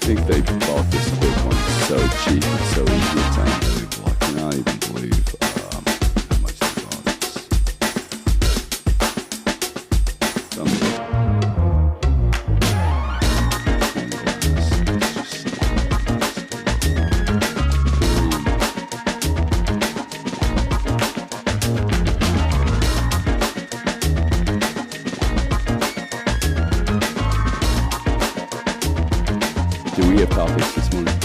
think they bought this Bitcoin so cheap and so easy to unbelievable. I cannot even believe how much they bought this. It's unbelievable. Do we have topics this morning?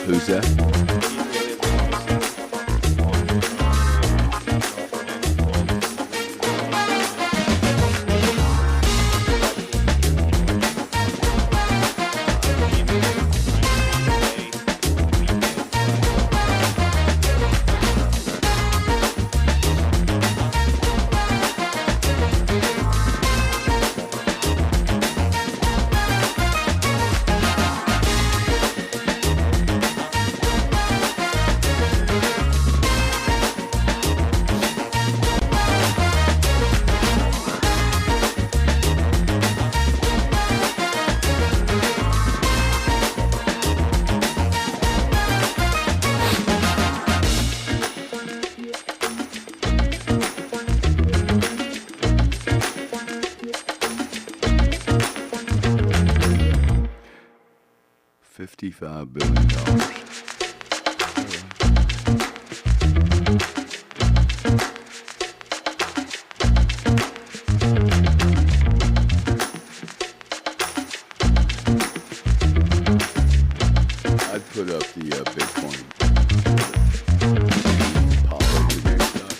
Who's that? $55 billion. I'd put up the Bitcoin. Pop over the GameStop.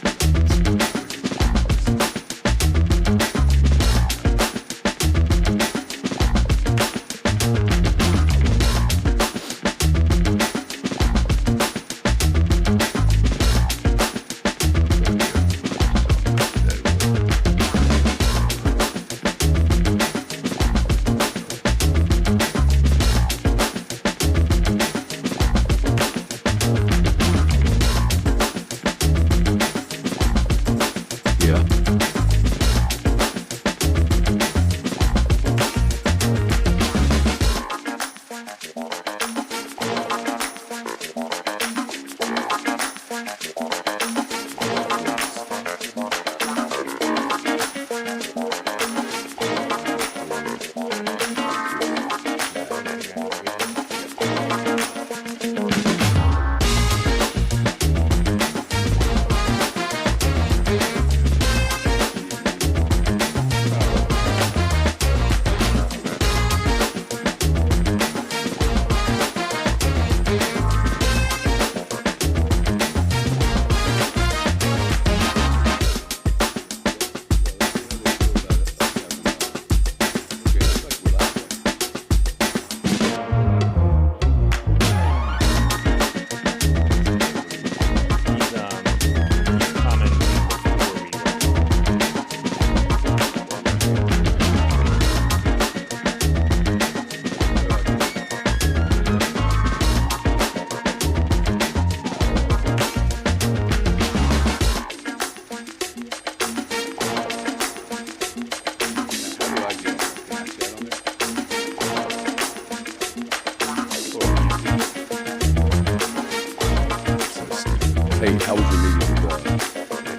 Hey, how was your meeting with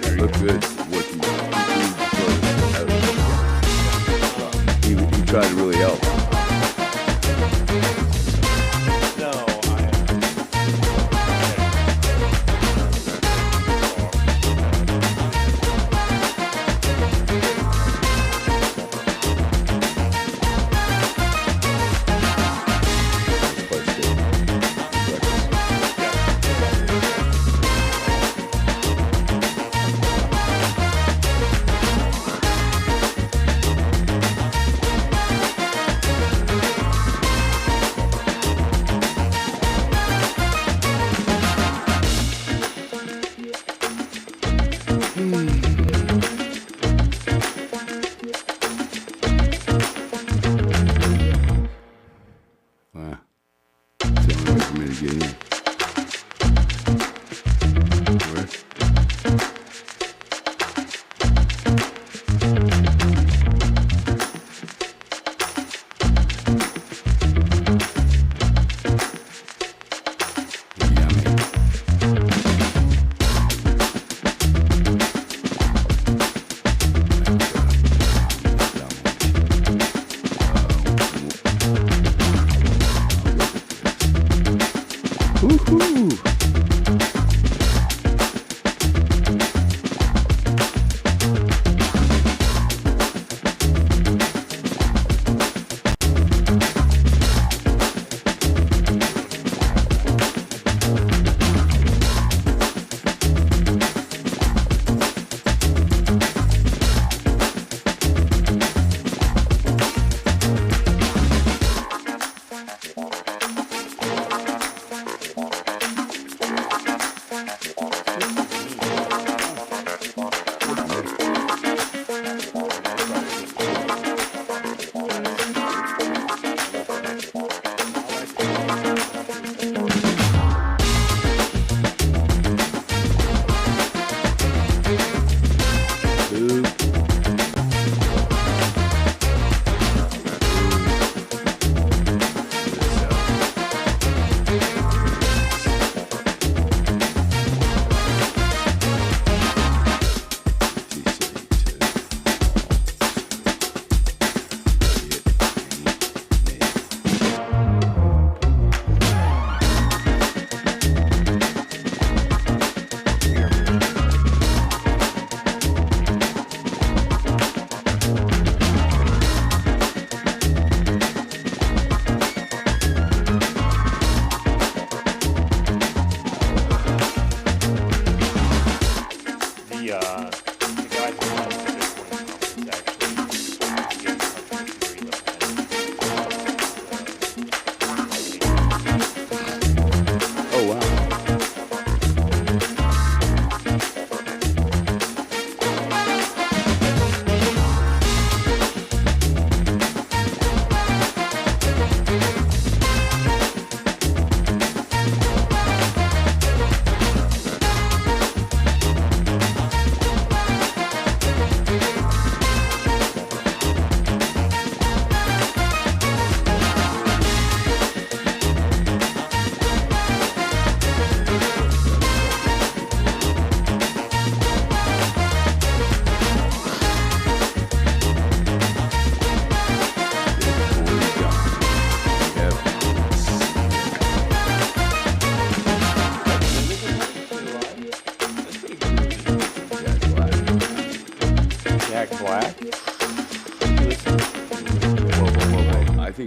it looked good. He tried to really help.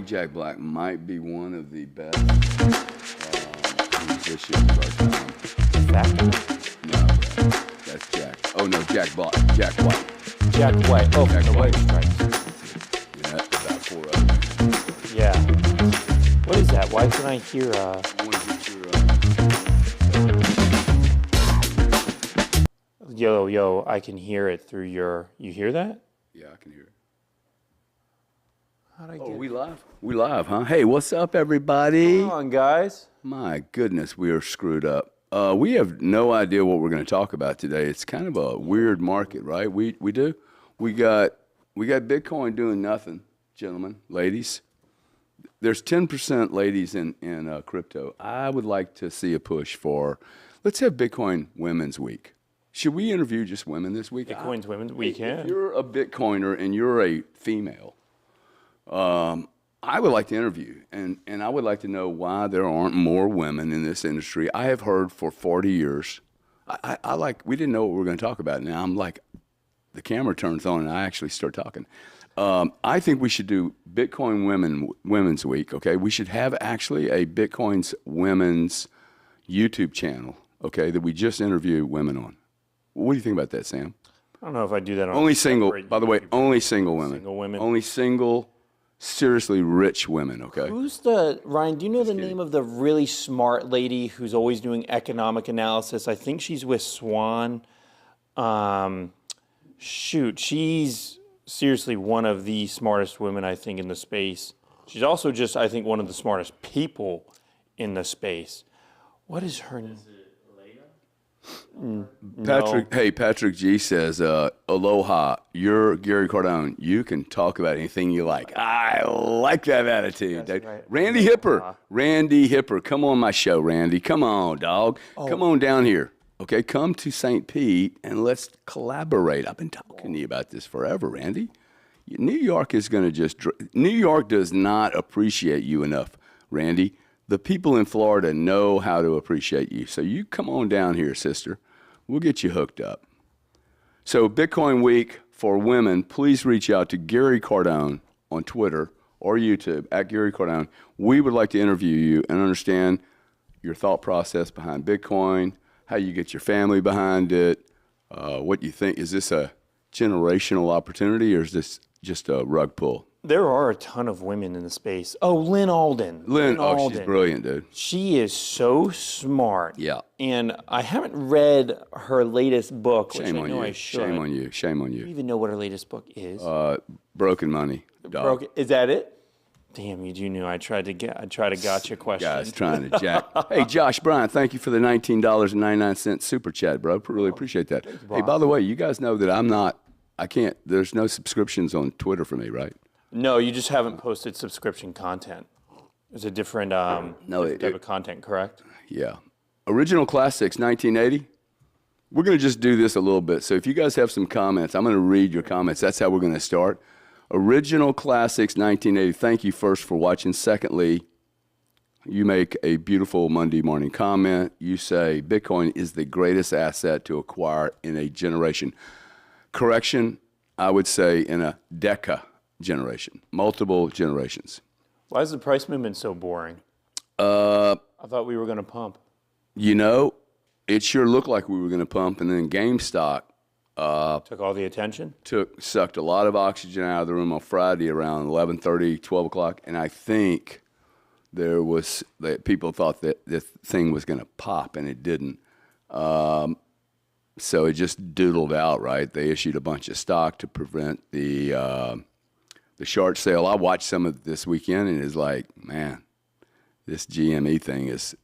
Jack Black might be one of the best musicians of our time. No, that's Jack. Oh no, Jack Black. Jack White. Jack White. Oh, Jack the White. White Stripes. Yeah, about 4 others. Yeah. What is that? Why can I hear? I want to get your. Yo, I can hear it through your. You hear that? Yeah, I can hear it. How'd I get Oh, we live? We live, huh? Hey, what's up, everybody? Come on, guys. My goodness, we are screwed up. We have no idea what we're going to talk about today. It's kind of a weird market, right? We do. We got Bitcoin doing nothing, gentlemen, ladies. There's 10% ladies in crypto. I would like to see a push for, let's have Bitcoin Women's Week. Should we interview just women this week? Bitcoin's Women's Week, yeah. If you're a Bitcoiner and you're a female, I would like to interview, and I would like to know why there aren't more women in this industry. I have heard for 40 years. We didn't know what we were going to talk about. Now I'm like, the camera turns on and I actually start talking. I think we should do Bitcoin Women's Week, okay? We should have actually a Bitcoin's Women's YouTube channel, okay, that we just interview women on. What do you think about that, Sam? I don't know if I do that on only single, separate by the way, only single women. Single women. Only single, seriously rich women, okay? Who's Ryan, do you know the name of the really smart lady who's always doing economic analysis? I think she's with Swan. She's seriously one of the smartest women, I think, in the space. She's also just, I think, one of the smartest people in the space. What is her name? Patrick, no. Hey, Patrick G says, aloha, you're Gary Cardone. You can talk about anything you like. I like that attitude. That's right. Randy Hipper. Randy Hipper. Come on my show, Randy. Come on, dog. Come on down here. Okay, come to St. Pete and let's collaborate. I've been talking to you about this forever, Randy. New York is going to just... New York does not appreciate you enough, Randy. The people in Florida know how to appreciate you. So you come on down here, sister. We'll get you hooked up. So Bitcoin Week for women, please reach out to Gary Cardone on Twitter or YouTube, at Gary Cardone. We would like to interview you and understand your thought process behind Bitcoin, how you get your family behind it, what you think. Is this a generational opportunity or is this just a rug pull? There are a ton of women in the space. Oh, Lynn Alden. Lynn Alden. She's brilliant, dude. She is so smart. Yeah. And I haven't read her latest book, which Shame I on know you. I should. Shame on you. Shame on Do you you. even know what her latest book is? Broken Money. Dog. Is that it? Damn, you knew I tried to gotcha question. Guys trying to jack. Hey, Josh Bryan, thank you for the $19.99 super chat, bro. Really appreciate that. Hey, by the way, you guys know that there's no subscriptions on Twitter for me, right? No, you just haven't posted subscription content. It's a different type of content, correct? Yeah. Original Classics, 1980. We're going to just do this a little bit. So if you guys have some comments, I'm going to read your comments. That's how we're going to start. Original Classics, 1980. Thank you first for watching. Secondly, you make a beautiful Monday morning comment. You say Bitcoin is the greatest asset to acquire in a generation. Correction, I would say in a generation, multiple generations. Why is the price movement so boring? I thought we were going to pump. You know, it sure looked like we were going to pump, and then GameStop Took all the attention? Sucked a lot of oxygen out of the room on Friday around 11:30, 12 o'clock, and I think people thought that this thing was going to pop, and it didn't. So it just doodled out, right? They issued a bunch of stock to prevent the short sale. I watched some of it this weekend, and it's like, man, this GME thing is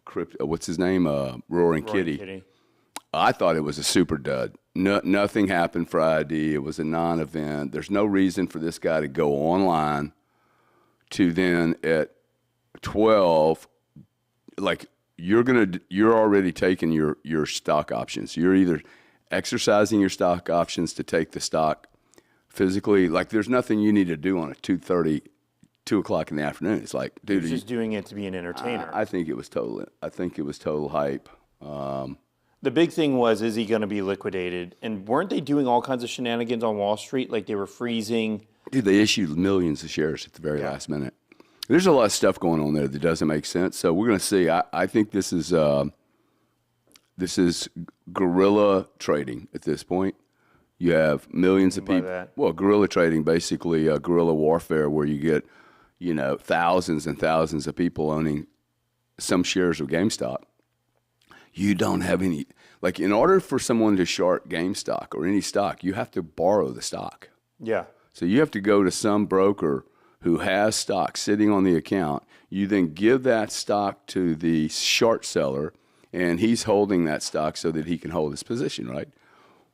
crypto. What's his name? Roaring Kitty. I thought it was a super dud. Nothing happened Friday. It was a non-event. There's no reason for this guy to go online to then at 12, like you're already taking your stock options. You're either exercising your stock options to take the stock physically. Like there's nothing you need to do on a 2:30, 2 o'clock in the afternoon. It's like, dude, he's just doing it to be an entertainer. I think it was total hype. The big thing was, is he going to be liquidated? And weren't they doing all kinds of shenanigans on Wall Street? Like they were freezing. Dude, they issued millions of shares at the very last minute. There's a lot of stuff going on there that doesn't make sense. So we're going to see. I think this is guerrilla trading at this point. You have millions of people. Well, guerrilla trading, basically guerrilla warfare, where you get, thousands and thousands of people owning some shares of GameStop. You don't have any, like in order for someone to short GameStop or any stock, you have to borrow the stock. Yeah. So you have to go to some broker who has stock sitting on the account. You then give that stock to the short seller, and he's holding that stock so that he can hold his position, right?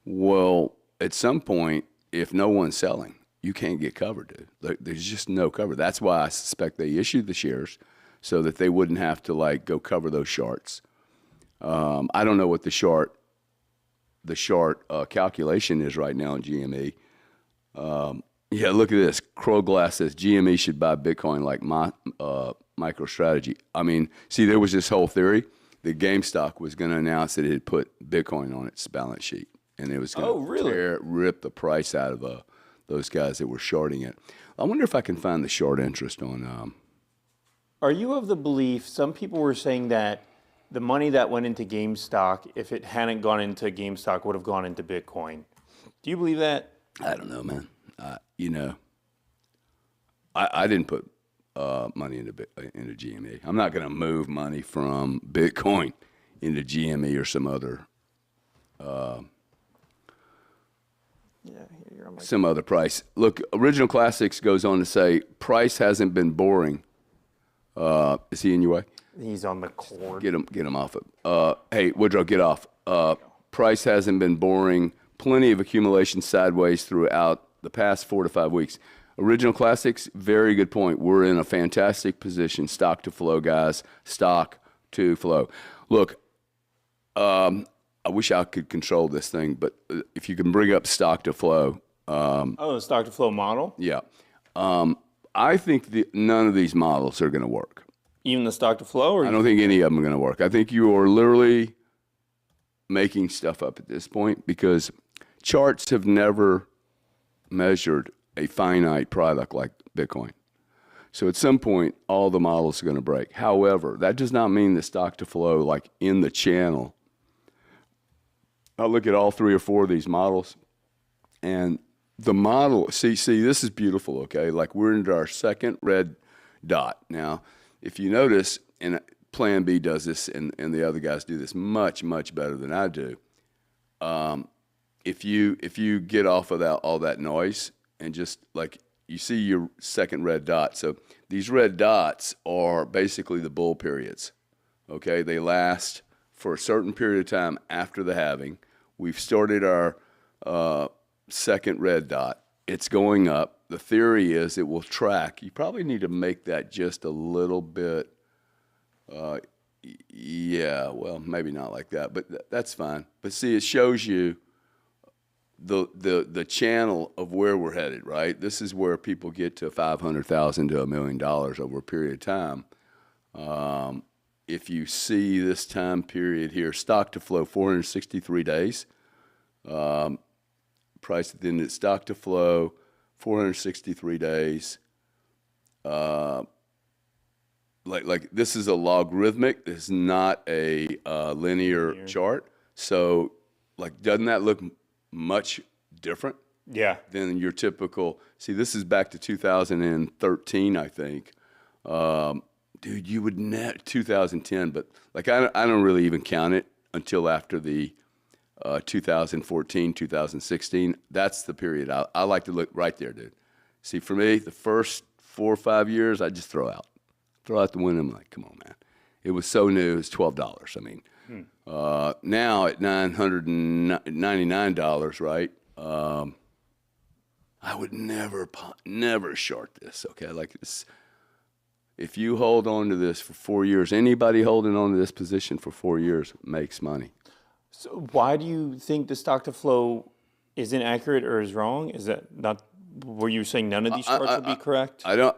Well, at some point, if no one's selling, you can't get covered, dude. There's just no cover. That's why I suspect they issued the shares so that they wouldn't have to go cover those shorts. I don't know what the short calculation is right now in GME. Yeah, look at this. Crowglass says GME should buy Bitcoin like Microstrategy. I mean, see, there was this whole theory that GameStop was going to announce that it had put Bitcoin on its balance sheet, and it was going to rip the price out of those guys that were shorting it. I wonder if I can find the short interest on. Are you of the belief? Some people were saying that the money that went into GameStop, if it hadn't gone into GameStop, would have gone into Bitcoin. Do you believe that? I don't know, man. I didn't put money into GME. I'm not going to move money from Bitcoin into GME or some other some other price. Look, Original Classics goes on to say, price hasn't been boring. Is he in your way? He's on the cord. Get him off it. Hey, Woodrow, get off. Price hasn't been boring. Plenty of accumulation sideways throughout the past 4 to 5 weeks. Original Classics, very good point. We're in a fantastic position. Stock to flow, guys. Stock to flow. Look, I wish I could control this thing, but if you can bring up stock to flow. The stock to flow model? Yeah. I think none of these models are going to work. Even the stock to flow? I don't think any of them are going to work. I think you are literally making stuff up at this point because charts have never measured a finite product like Bitcoin. So at some point, all the models are going to break. However, that does not mean the stock to flow like in the channel. I look at all 3 or 4 of these models, and the model, see, this is beautiful, okay? Like we're into our second red dot. Now, if you notice, and Plan B does this, and the other guys do this much, much better than I do. If you get off of all that noise and just like you see your second red dot. So these red dots are basically the bull periods, okay? They last for a certain period of time after the halving. We've started our second red dot. It's going up. The theory is it will track. You probably need to make that just a little bit, yeah, well, maybe not like that, but that's fine. But see, it shows you the channel of where we're headed, right? This is where people get to $500,000 to $1 million over a period of time. If you see this time period here, stock to flow, 463 days. Price at the end of stock to flow, 463 days. Like this is a logarithmic. This is not a linear chart. So, like, doesn't that look much different? Yeah. Than your typical. See, this is back to 2013, I think. Dude, you would 2010, but like I don't really even count it until after the 2014, 2016. That's the period I like to look right there, dude. See, for me, the first 4 or 5 years, I just throw out the window. I'm like, come on, man. It was so new. It was $12. I mean, now at $999, right? I would never short this. Okay, like this. If you hold on to this for 4 years, anybody holding on to this position for 4 years makes money. So why do you think the stock to flow is inaccurate or is wrong? Is that not? Were you saying none of these charts would be correct? I don't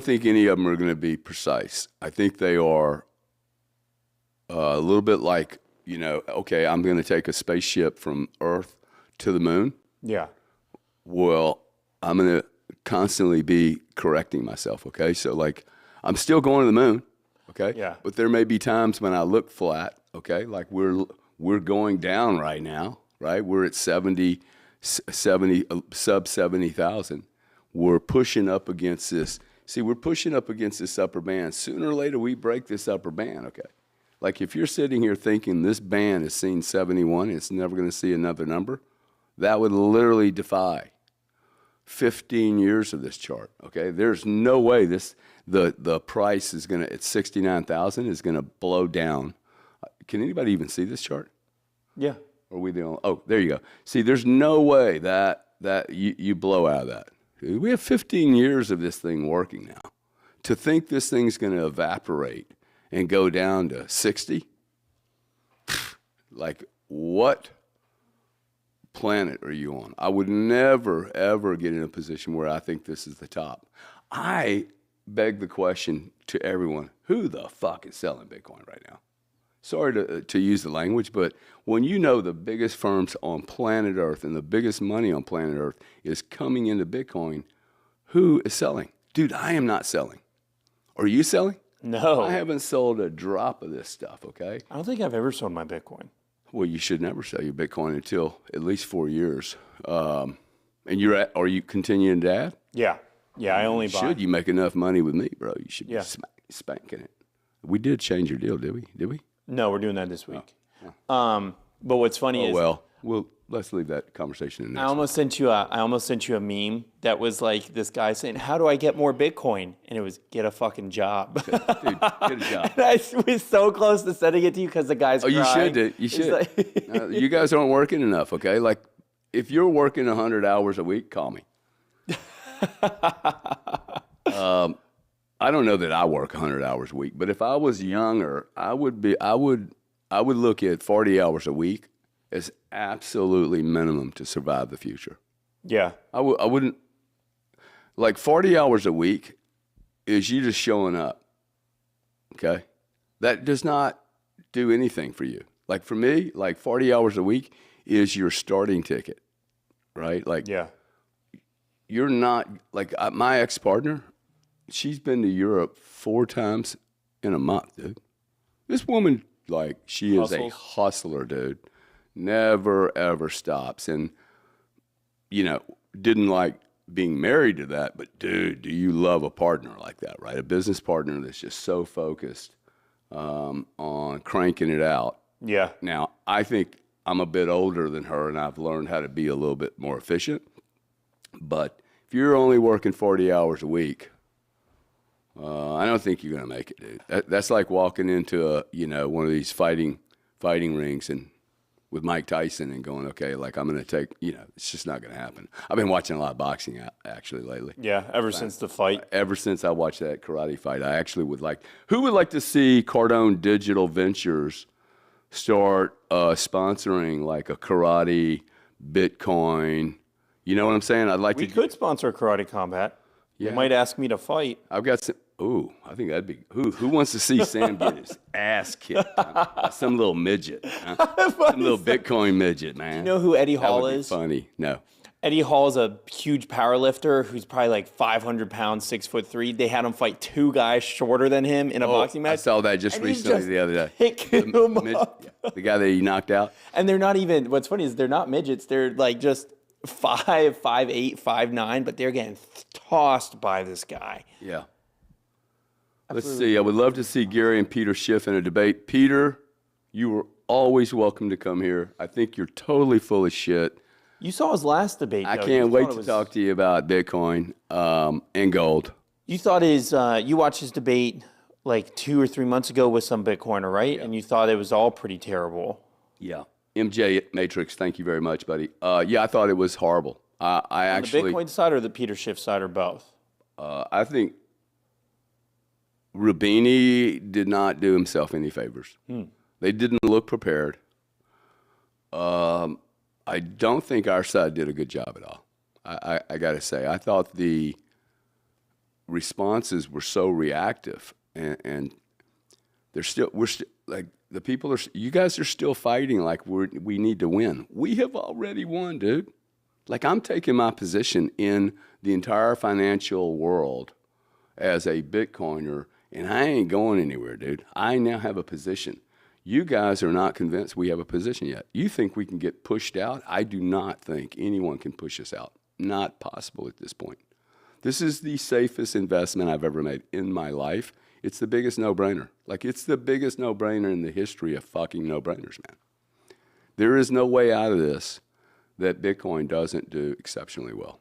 think any of them are going to be precise. I think they are a little bit like, okay, I'm going to take a spaceship from Earth to the moon. Yeah. Well, I'm going to constantly be correcting myself, okay? So, like, I'm still going to the moon, okay? Yeah. But there may be times when I look flat, okay? Like we're going down right now, right? We're at 70 sub 70,000. We're pushing up against this. See, we're pushing up against this upper band. Sooner or later, we break this upper band, okay? Like if you're sitting here thinking this band has seen 71, it's never going to see another number, that would literally defy 15 years of this chart, okay? There's no way the price is going to, at 69,000, is going to blow down. Can anybody even see this chart? Yeah. Or are we the only? Oh, there you go. See, there's no way that you blow out of that. We have 15 years of this thing working now. To think this thing's going to evaporate and go down to 60, like what planet are you on? I would never, ever get in a position where I think this is the top. I beg the question to everyone, who the fuck is selling Bitcoin right now? Sorry to use the language, but when you know the biggest firms on planet Earth and the biggest money on planet Earth is coming into Bitcoin, who is selling? Dude, I am not selling. Are you selling? No. I haven't sold a drop of this stuff, okay? I don't think I've ever sold my Bitcoin. Well, you should never sell your Bitcoin until at least 4 years. And are you continuing to add? Yeah. Yeah, I only buy. Should you make enough money with me, bro? You should be spanking it. We did change your deal, did we? Did we? No, we're doing that this week. Oh. But what's funny is, let's leave that conversation in I almost sent you a meme that was like this guy saying, "How do I get more Bitcoin?" And it was, "Get a fucking job." Dude, get a job. And I was so close to sending it to you because the guy's crying. You should do. You should. Like, you guys aren't working enough, okay? Like, if you're working 100 hours a week, call me. I don't know that I work 100 hours a week, but if I was younger, I would look at 40 hours a week as absolutely minimum to survive the future. Yeah. I wouldn't, like 40 hours a week is you just showing up, okay? That does not do anything for you. Like for me, like 40 hours a week is your starting ticket, right? Like, yeah. You're not, like my ex-partner, she's been to Europe 4 times in a month, dude. This woman, like, she is a hustler, dude. Never, ever stops. And, didn't like being married to that, but dude, do you love a partner like that, right? A business partner that's just so focused on cranking it out. Yeah. Now, I think I'm a bit older than her, and I've learned how to be a little bit more efficient. But if you're only working 40 hours a week, I don't think you're going to make it, dude. That's like walking into one of these fighting rings and with Mike Tyson and going, okay, like I'm going to take, it's just not going to happen. I've been watching a lot of boxing actually lately. Yeah, ever since the fight. Ever since I watched that karate fight, I actually who would like to see Cardone Digital Ventures start sponsoring like a karate, Bitcoin? You know what I'm saying? We could sponsor Karate Combat. Yeah. You might ask me to fight. I've got some. Ooh, I think that'd be. Who wants to see Sam get his ass kicked? By some little midget, some little Bitcoin midget, man. Do you know who Eddie Hall is? Funny, no. Eddie Hall is a huge power lifter who's probably like 500 pounds, 6'3". They had him fight two guys shorter than him in a boxing match. I saw that just recently the other day. Picking him up. The guy that he knocked out. And they're not even. What's funny is they're not midgets. They're like just 5'8", 5'9", but they're getting tossed by this guy. Yeah. Let's see. I would love to see Gary and Peter Schiff in a debate. Peter, you were always welcome to come here. I think you're totally full of shit. You saw his last debate, though. I can't wait to talk to you about Bitcoin and gold. You thought you watched his debate like 2 or 3 months ago with some Bitcoiner, right? Yeah. And you thought it was all pretty terrible. Yeah. MJ Matrix, thank you very much, buddy. Yeah, I thought it was horrible. I actually. The Bitcoin side or the Peter Schiff side or both? I think Rubini did not do himself any favors. They didn't look prepared. I don't think our side did a good job at all. I got to say, I thought the responses were so reactive, and we're still like the people are. You guys are still fighting like we need to win. We have already won, dude. Like I'm taking my position in the entire financial world as a Bitcoiner. And I ain't going anywhere, dude. I now have a position. You guys are not convinced we have a position yet. You think we can get pushed out? I do not think anyone can push us out. Not possible at this point. This is the safest investment I've ever made in my life. It's the biggest no-brainer. Like, it's the biggest no-brainer in the history of fucking no-brainers, man. There is no way out of this that Bitcoin doesn't do exceptionally well.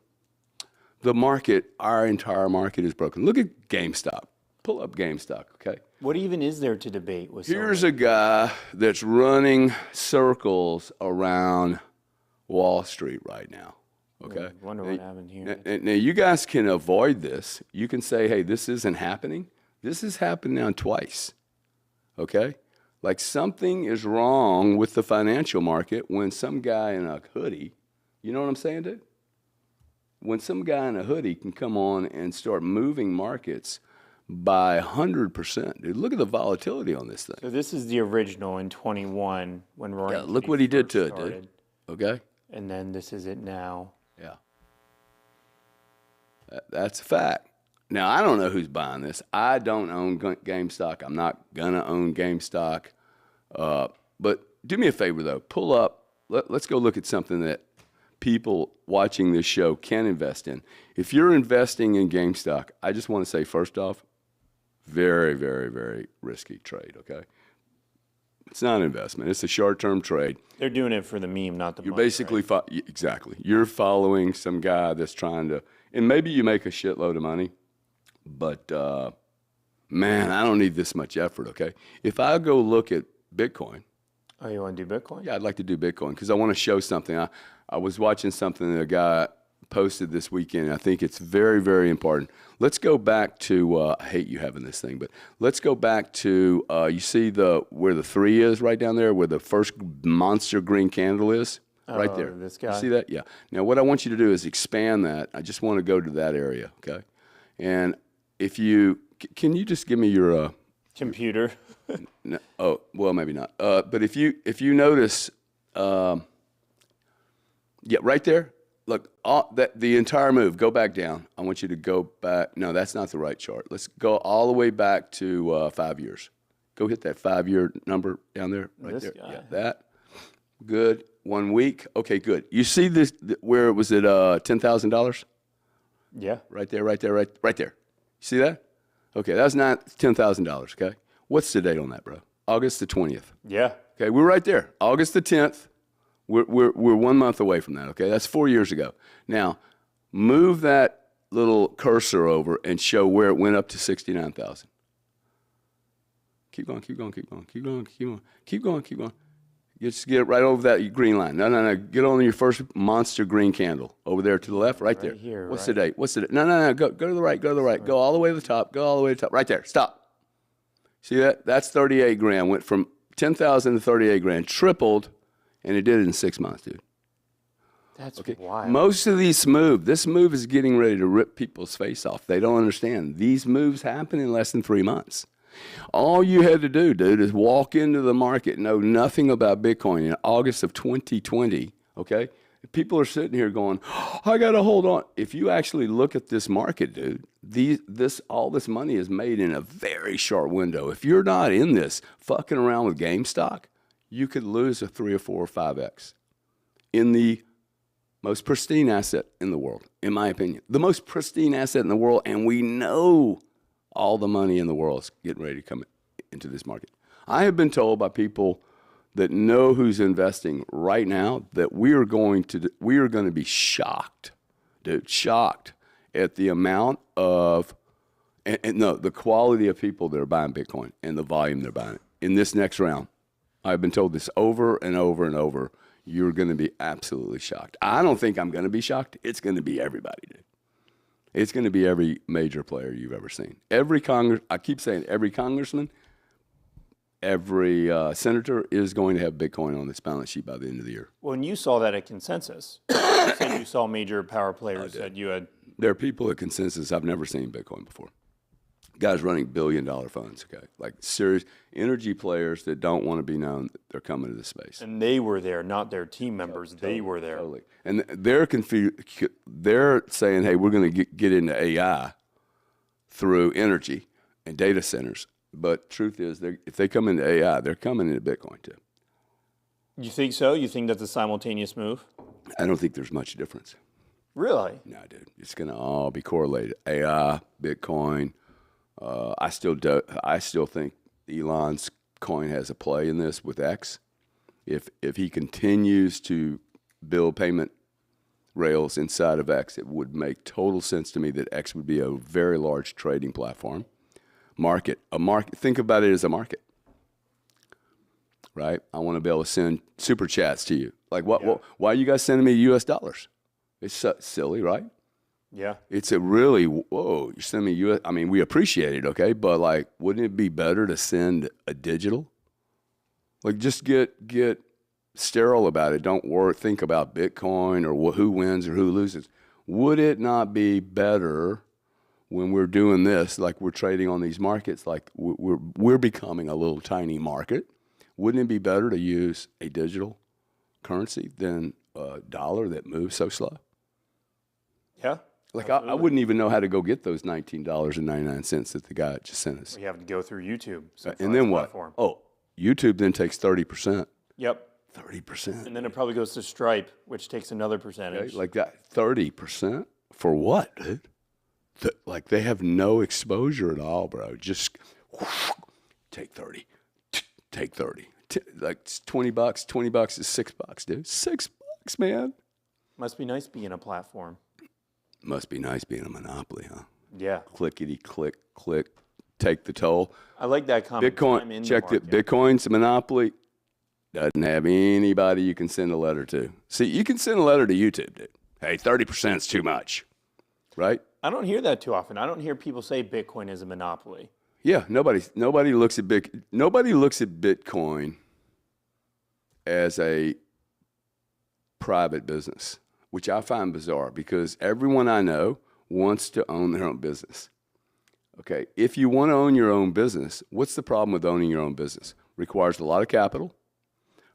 The market, our entire market is broken. Look at GameStop. Pull up GameStop, okay? What even is there to debate with? Here's a guy that's running circles around Wall Street right now, okay? I wonder what happened here. Now, you guys can avoid this. You can say, hey, this isn't happening. This has happened now twice, okay? Like something is wrong with the financial market when some guy in a hoodie, you know what I'm saying, dude? When some guy in a hoodie can come on and start moving markets by 100%. Dude, look at the volatility on this thing. So this is the original in 21 when Roy. Yeah, look what he did to it, dude. Okay? And then this is it now. Yeah. That's a fact. Now, I don't know who's buying this. I don't own GameStop. I'm not going to own GameStop. But do me a favor, though. Pull up. Let's go look at something that people watching this show can invest in. If you're investing in GameStop, I just want to say, first off, very, very, very risky trade, okay? It's not an investment. It's a short-term trade. They're doing it for the meme, not the You're money, basically, right? Exactly. You're following some guy that's trying to, and maybe you make a shitload of money, but, man, I don't need this much effort, okay? If I go look at Bitcoin. Oh, you want to do Bitcoin? Yeah, I'd like to do Bitcoin because I want to show something. I was watching something that a guy posted this weekend. I think it's very, very important. Let's go back to, I hate you having this thing, but let's go back to, you see where the 3 is right down there, where the first monster green candle is? Right there. This guy? You see that? Yeah. Now, what I want you to do is expand that. I just want to go to that area, okay? And if you, can you just give me your... computer? No, oh, well, maybe not. But if you notice, yeah, right there. Look, the entire move. Go back down. I want you to go back. No, that's not the right chart. Let's go all the way back to 5 years. Go hit that 5-year number down there, right this there. Guy. Yeah, that. Good. 1 week. Okay, good. You see this where it was at $10,000? Yeah. Right there, right there, right there. You see that? Okay, that's not $10,000, okay? What's the date on that, bro? August the 20th. Yeah. Okay, we're right there. August the 10th. We're 1 month away from that, okay? That's 4 years ago. Now, move that little cursor over and show where it went up to 69,000. Keep going, keep going, keep going, keep going, keep going, keep going, keep going. Just get right over that green line. No. Get on your first monster green candle over there to the left, right there. Here, What's the date? What's the date? No. Go to the right. Go to the right. Go all the way to the top. Go all the way to the top. Right there. Stop. See that? That's 38 grand. Went from 10,000 to 38 grand. Tripled, and it did it in 6 months, dude. That's wild. Most of this move is getting ready to rip people's face off. They don't understand. These moves happen in less than 3 months. All you had to do, dude, is walk into the market, know nothing about Bitcoin in August of 2020, okay? People are sitting here going, oh, I got to hold on. If you actually look at this market, dude, all this money is made in a very short window. If you're not in this fucking around with GameStop, you could lose a 3 or 4 or 5x in the most pristine asset in the world, in my opinion. The most pristine asset in the world, and we know all the money in the world is getting ready to come into this market. I have been told by people that know who's investing right now that we are going to be shocked, dude, shocked at the amount of, the quality of people that are buying Bitcoin and the volume they're buying it. In this next round, I've been told this over and over and over. You're going to be absolutely shocked. I don't think I'm going to be shocked. It's going to be everybody, dude. It's going to be every major player you've ever seen. I keep saying every congressman, every senator is going to have Bitcoin on its balance sheet by the end of the year. Well, and you saw that at Consensus. You said you saw major power players that you had. There are people at Consensus I've never seen Bitcoin before. Guys running billion-dollar funds, okay? Like serious energy players that don't want to be known that they're coming to this space. And they were there, not their team members. They were there. Totally. And they're saying, hey, we're going to get into AI through energy and data centers. But truth is, if they come into AI, they're coming into Bitcoin too. You think so? You think that's a simultaneous move? I don't think there's much difference. Really? No, dude. It's going to all be correlated. AI, Bitcoin. I still think Elon's coin has a play in this with X. If he continues to build payment rails inside of X, it would make total sense to me that X would be a very large trading platform. A market. Think about it as a market, right? I want to be able to send super chats to you. Like, why are you guys sending me US dollars? It's so silly, right? Yeah. It's a really, whoa, you're sending me US. I mean, we appreciate it, okay? But, like, wouldn't it be better to send a digital? Like, just get sterile about it. Don't think about Bitcoin or who wins or who loses. Would it not be better when we're doing this, like we're trading on these markets, like we're becoming a little tiny market? Wouldn't it be better to use a digital currency than a dollar that moves so slow? Yeah. Like I wouldn't even know how to go get those $19.99 that the guy just sent us. We have to go through YouTube. And then what? Platform. Oh, YouTube then takes 30%. Yep. 30%. And then it probably goes to Stripe, which takes another percentage. Okay, like that 30% for what, dude? Like they have no exposure at all, bro. Just take 30, take 30. Like it's $20. $20 is $6, dude. $6, man. Must be nice being a platform. Must be nice being a monopoly, huh? Yeah. Clickety click, take the toll. I like that comment. Bitcoin, check it. Bitcoin's a monopoly. Doesn't have anybody you can send a letter to. See, you can send a letter to YouTube, dude. Hey, 30% is too much, right? I don't hear that too often. I don't hear people say Bitcoin is a monopoly. Yeah, nobody looks at Bitcoin as a private business, which I find bizarre because everyone I know wants to own their own business. Okay, if you want to own your own business, what's the problem with owning your own business? Requires a lot of capital.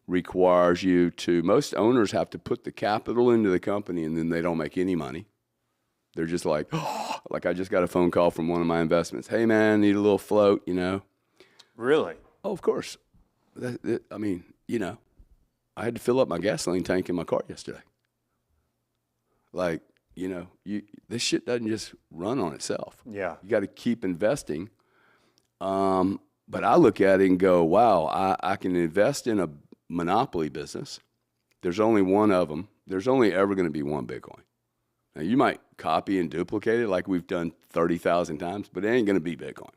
Requires you to, most owners have to put the capital into the company and then they don't make any money. They're just like, oh, like I just got a phone call from one of my investments. Hey man, need a little float, you know? Really? Oh, of course. I mean, you know, I had to fill up my gasoline tank in my car yesterday. Like, you know, this shit doesn't just run on itself. Yeah. You got to keep investing. But I look at it and go, wow, I can invest in a monopoly business. There's only one of them. There's only ever going to be one Bitcoin. Now, you might copy and duplicate it like we've done 30,000 times, but it ain't going to be Bitcoin.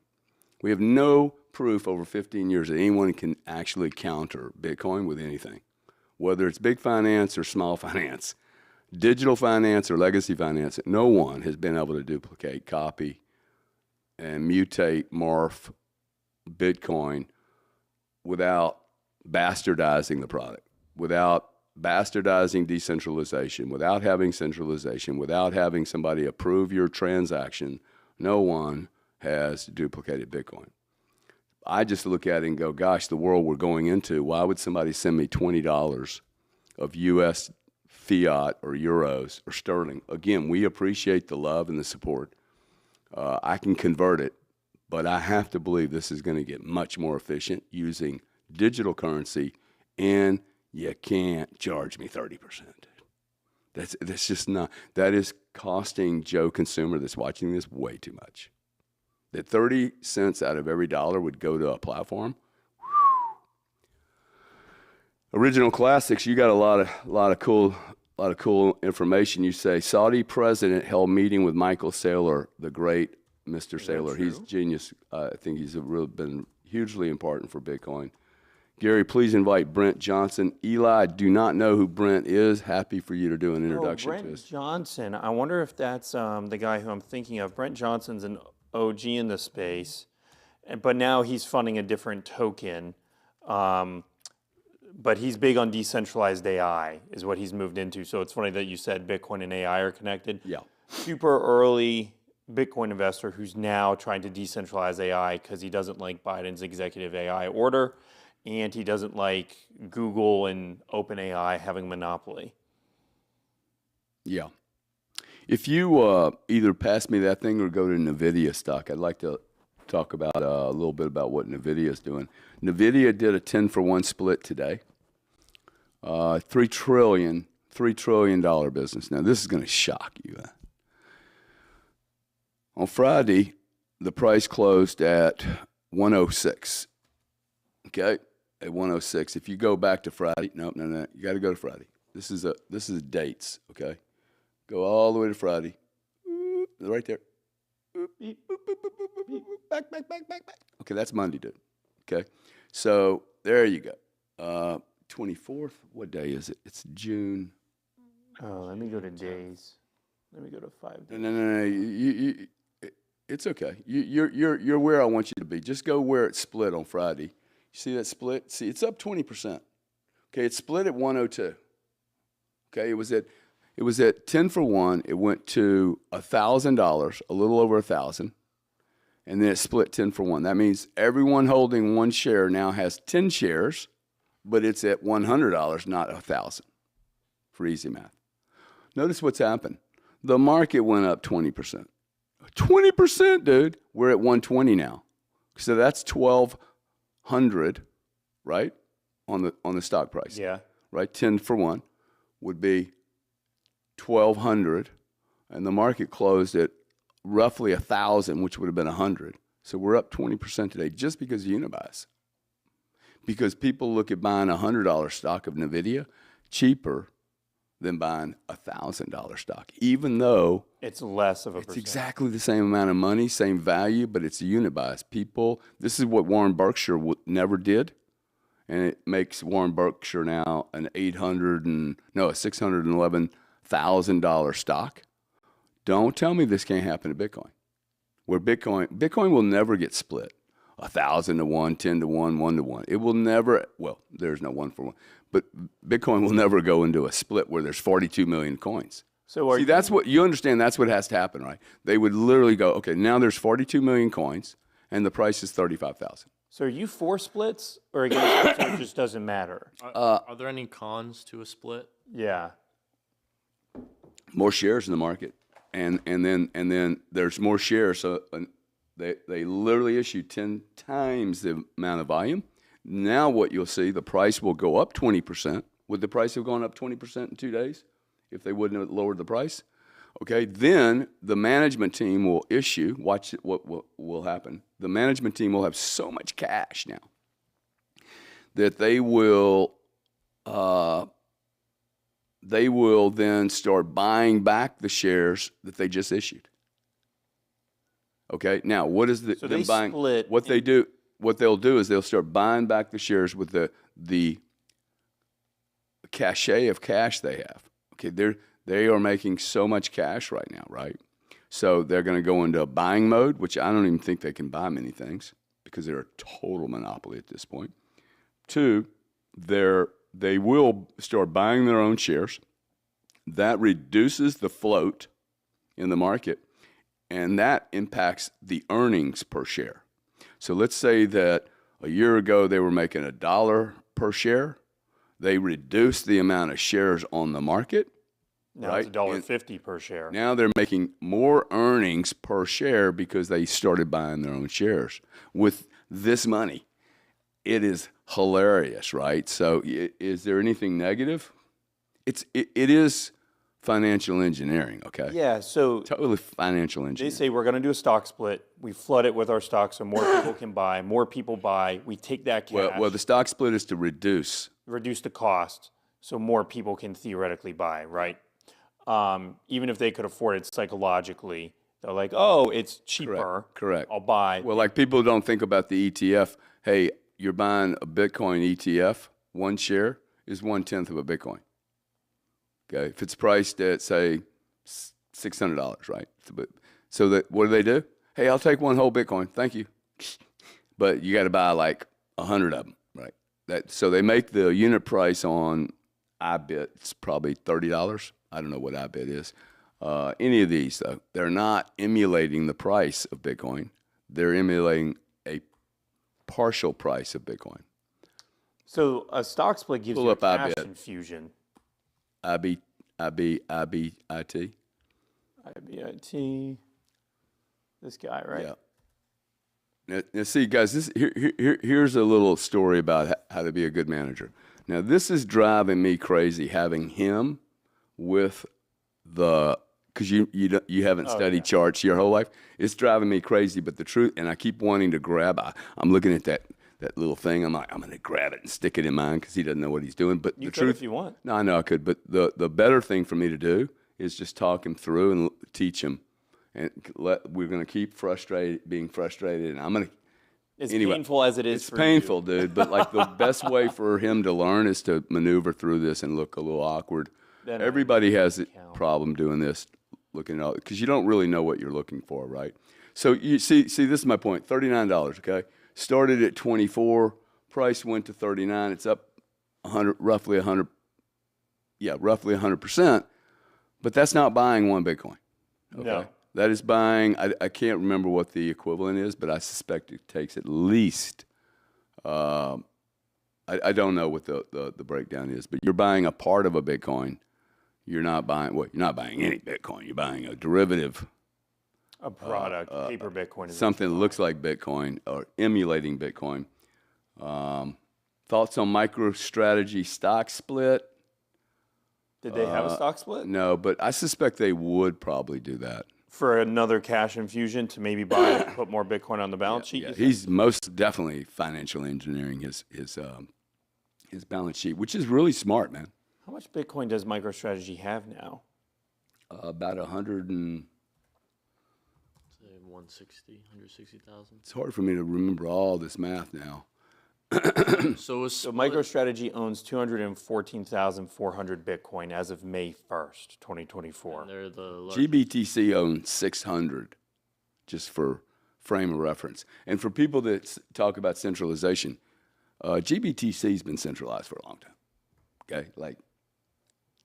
We have no proof over 15 years that anyone can actually counter Bitcoin with anything, whether it's big finance or small finance, digital finance or legacy finance. No one has been able to duplicate, copy, and mutate, morph Bitcoin without bastardizing the product, without bastardizing decentralization, without having centralization, without having somebody approve your transaction. No one has duplicated Bitcoin. I just look at it and go, gosh, the world we're going into, why would somebody send me $20 of U.S. fiat or euros or sterling? Again, we appreciate the love and the support. I can convert it, but I have to believe this is going to get much more efficient using digital currency, and you can't charge me 30%. That's just not, that is costing Joe consumer that's watching this way too much. That 30 cents out of every dollar would go to a platform. Original Classics, you got a lot of cool information. You say Saudi president held meeting with Michael Saylor, the great Mr. Saylor. He's genius. I think he's been hugely important for Bitcoin. Gary, please invite Brent Johnson. Eli, I do not know who Brent is. Happy for you to do an introduction to us. Brent Johnson. I wonder if that's the guy who I'm thinking of. Brent Johnson's an OG in the space, but now he's funding a different token. But he's big on decentralized AI is what he's moved into. So it's funny that you said Bitcoin and AI are connected. Yeah. Super early Bitcoin investor who's now trying to decentralize AI because he doesn't like Biden's executive AI order, and he doesn't like Google and OpenAI having monopoly. Yeah. If you either pass me that thing or go to Nvidia stock, I'd like to talk about a little bit about what Nvidia is doing. Nvidia did a 10-for-1 split today. $3 trillion business. Now, this is going to shock you. On Friday, the price closed at 106. Okay, at 106. If you go back to Friday, no, you got to go to Friday. This is dates. Okay, go all the way to Friday. Right there. Back. Okay, that's Monday, dude. Okay, so there you go. 24th. What day is it? It's June. Oh, let me go to days. Let me go to 5 days. No. It's okay. You're where I want you to be. Just go where it split on Friday. You see that split? See, it's up 20%. Okay, it split at 102. Okay, it was at 10 for 1. It went to $1,000, a little over 1,000, and then it split 10 for 1. That means everyone holding one share now has 10 shares, but it's at $100, not 1,000. For easy math. Notice what's happened. The market went up 20%. 20%, dude. We're at 120 now. So that's 1,200, right? On the stock price. Yeah. Right? 10 for 1 would be 1,200, and the market closed at roughly 1,000, which would have been 100. So we're up 20% today just because of Unibuys. Because people look at buying a $100 stock of Nvidia cheaper than buying a $1,000 stock, even though it's less of a it's percent. exactly the same amount of money, same value, but it's a Unibuys. People, this is what Warren Berkshire never did, and it makes Warren Berkshire now a $611,000 stock. Don't tell me this can't happen to Bitcoin. Where Bitcoin will never get split. 1,000 to 1, 10 to 1, 1 to 1. It will never, well, there's no 1 for 1, but Bitcoin will never go into a split where there's 42 million coins. So that's what you understand. That's what has to happen, right? They would literally go, okay, now there's 42 million coins, and the price is 35,000. So are you for splits or against splits, or it just doesn't matter? Are there any cons to a split? Yeah. More shares in the market, and then there's more shares. So they literally issue 10 times the amount of volume. Now what you'll see, the price will go up 20%, Would the price have gone up 20% in 2 days if they wouldn't have lowered the price? Okay, then the management team will issue, watch what will happen. The management team will have so much cash now that they will then start buying back the shares that they just issued. Okay, now what is the so them buying? What they'll do is they'll start buying back the shares with the cachet of cash they have. Okay, they are making so much cash right now, right? So they're going to go into a buying mode, which I don't even think they can buy many things because they're a total monopoly at this point. 2, they will start buying their own shares. That reduces the float in the market, and that impacts the earnings per share. So let's say that a year ago they were making $1 per share. They reduced the amount of shares on the market. Now right? It's $1.50 per share. Now they're making more earnings per share because they started buying their own shares with this money. It is hilarious, right? So is there anything negative? It is financial engineering, okay? Yeah, so totally financial engineering. they say we're going to do a stock split. We flood it with our stocks so more people can buy. More people buy. We take that cash. Well, the stock split is to reduce the cost so more people can theoretically buy, right? Even if they could afford it psychologically, they're like, oh, it's cheaper. Correct. I'll buy. Well, like people don't think about the ETF. Hey, you're buying a Bitcoin ETF. One share is 1/10 of a Bitcoin. Okay, if it's priced at say $600, right? So that what do? Hey, I'll take one whole Bitcoin, thank you. But you got to buy like 100 of them, right? So they make the unit price on iBit. It's probably $30. I don't know what iBit is. Any of these though, they're not emulating the price of Bitcoin. They're emulating a partial price of Bitcoin. So a stock split gives you a cash infusion. IBIT. IBIT. This guy, right? Yeah. Now see, guys, here's a little story about how to be a good manager. Now, this is driving me crazy having him with because you haven't studied charts your whole life. It's driving me crazy, but the truth, and I keep wanting to grab. I'm looking at that little thing. I'm like, I'm going to grab it and stick it in mine because he doesn't know what he's doing. But you the could truth, if you want. No, I know I could. But the better thing for me to do is just talk him through and teach him. And we're going to keep being frustrated, and I'm going to. As painful as it is it's for painful, you. dude. But like the best way for him to learn is to maneuver through this and look a little awkward. Then everybody has a problem doing this, looking at all because you don't really know what you're looking for, right? So you see, this is my point. $39, okay? Started at 24, price went to 39. It's up roughly 100%. But that's not buying one Bitcoin. Okay? No. That is buying, I can't remember what the equivalent is, but I suspect it takes at least, I don't know what the breakdown is, but you're buying a part of a Bitcoin. You're not buying any Bitcoin. You're buying a derivative. A product, paper Bitcoin. Something that looks like Bitcoin or emulating Bitcoin. Thoughts on MicroStrategy stock split? Did they have a stock split? No, but I suspect they would probably do that. For another cash infusion to maybe buy and put more Bitcoin on the balance sheet? Yeah. He's most definitely financial engineering his balance sheet, which is really smart, man. How much Bitcoin does MicroStrategy have now? About 160,000. It's hard for me to remember all this math now. So MicroStrategy owns 214,400 Bitcoin as of May 1st, 2024. And they're the GBTC owns 600, just for frame of reference. And for people that talk about centralization, GBTC's been centralized for a long time. Okay, like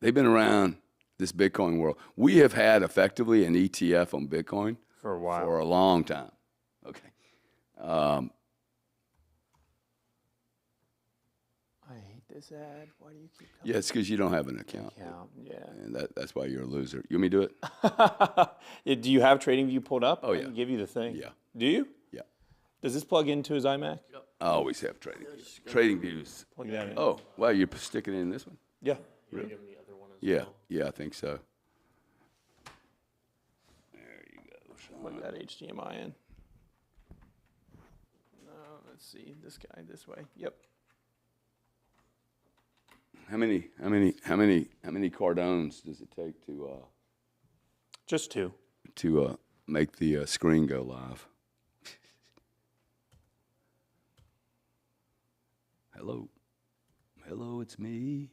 they've been around this Bitcoin world. We have had effectively an ETF on Bitcoin for a while, for a long time. Okay. I hate this ad. Why do you keep coming? Yeah, it's because you don't have an account. Yeah. And that's why you're a loser. You want me to do it? Do you have TradingView pulled up? Oh, yeah. I can give you the thing. Yeah. Do you? Yeah. Does this plug into his iMac? Yep. I always have TradingView. TradingViews. Plug that in. Oh, wow, you're sticking it in this one? Yeah. You want to give them the other one as Yeah, well? yeah, I think so. There you go, Sean. Plug that HDMI in. No, let's see. This guy this way. Yep. How many Cardones does it take Just two. to make the screen go live? Hello, it's me.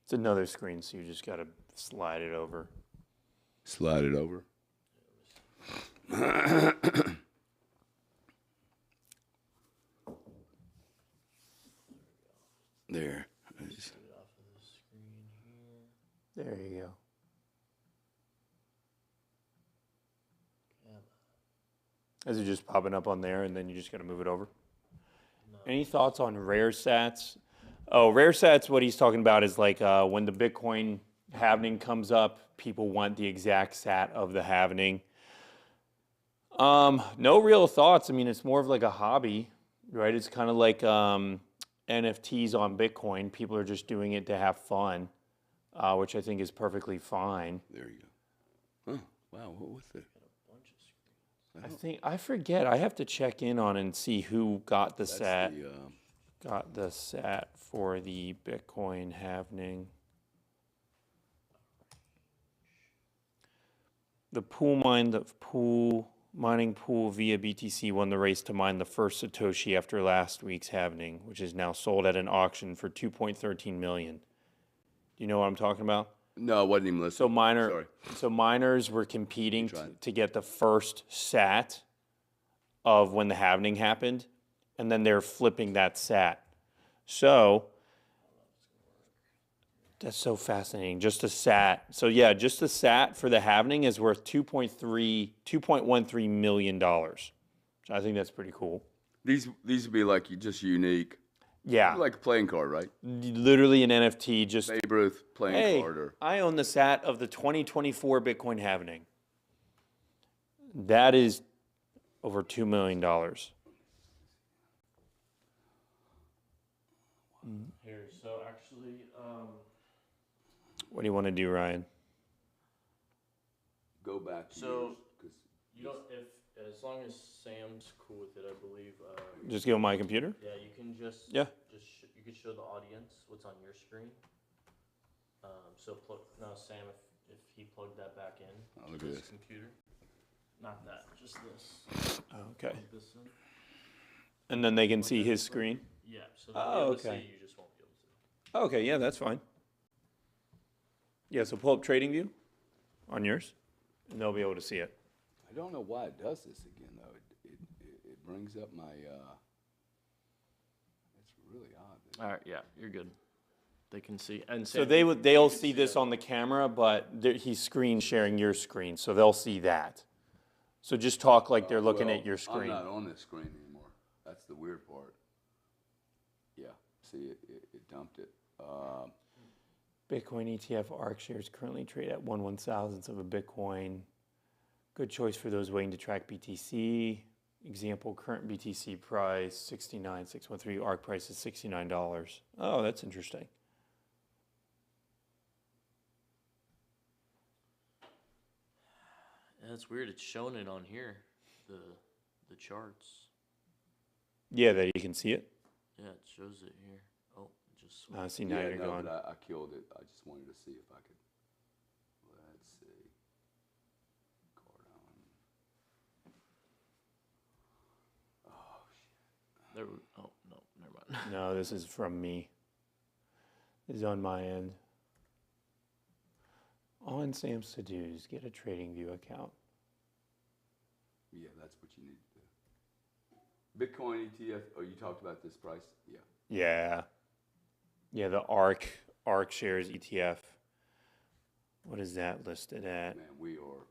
It's another screen, so you just got to slide it over. Slide it over. There. There you go. Is it just popping up on there, and then you just got to move it over? No. Any thoughts on rare sats? Oh, rare sats, what he's talking about is like when the Bitcoin halvening comes up, people want the exact sat of the halvening. No real thoughts. I mean, it's more of like a hobby, right? It's kind of like NFTs on Bitcoin. People are just doing it to have fun, which I think is perfectly fine. There you go. Oh, wow, what was it? I forget. I have to check in on and see who got the sat. Got the sat for the Bitcoin halvening. The mining pool via BTC won the race to mine the first Satoshi after last week's halvening, which is now sold at an auction for $2.13 million. Do you know what I'm talking about? No, I wasn't even listening. So miners were competing to get the first sat of when the halvening happened, and then they're flipping that sat. So that's so fascinating. Just a sat. So yeah, just a sat for the halvening is worth $2.13 million. So I think that's pretty cool. These would be like just unique. Yeah. Like a playing card, right? Literally an NFT. Just Babe Ruth playing card. Or I own the sat of the 2024 Bitcoin halvening. That is over $2 million. Here, so actually, What do you want to do, Ryan? go back to so yours, 'cause you don't, if as long as Sam's cool with it, I believe. Just go on my computer? Yeah, you can just Yeah. You can show the audience what's on your screen. So now Sam, if he plugged that back in look to at his this. computer, not that, just this. Okay. Plug this in. And then they can see his screen? Yeah, so they'll be able to see okay. it, you just won't be able to. Okay, yeah, that's fine. Yeah, so pull up TradingView on yours, and they'll be able to see it. I don't know why it does this again though. It brings up my. It's really odd. All right, yeah, you're good. They can see, and So they'll see this on the camera, but he's screen sharing your screen, so they'll see that. So just talk like they're looking at your screen. I'm not on this screen anymore. That's the weird part. Yeah, see, it dumped it. Bitcoin ETF ARC shares currently trade at 1/1000th of a Bitcoin. Good choice for those waiting to track BTC. Example, current BTC price 69,613. ARC price is $69. Oh, that's interesting. Yeah, that's weird. It's showing it on here, the charts. Yeah, that you can see it. Yeah, it shows it here. Oh, it just. I see now you're going. But I killed it. I just wanted to see if I could. Let's see. Cardone. Oh shit. There. Oh no, never mind. No, this is from me. This is on my end. On Sam's to-dos, get a TradingView account. Yeah, that's what you need to do. Bitcoin ETF. Oh, you talked about this price? Yeah. Yeah. Yeah, the ARC shares ETF. What is that listed at? Man, we are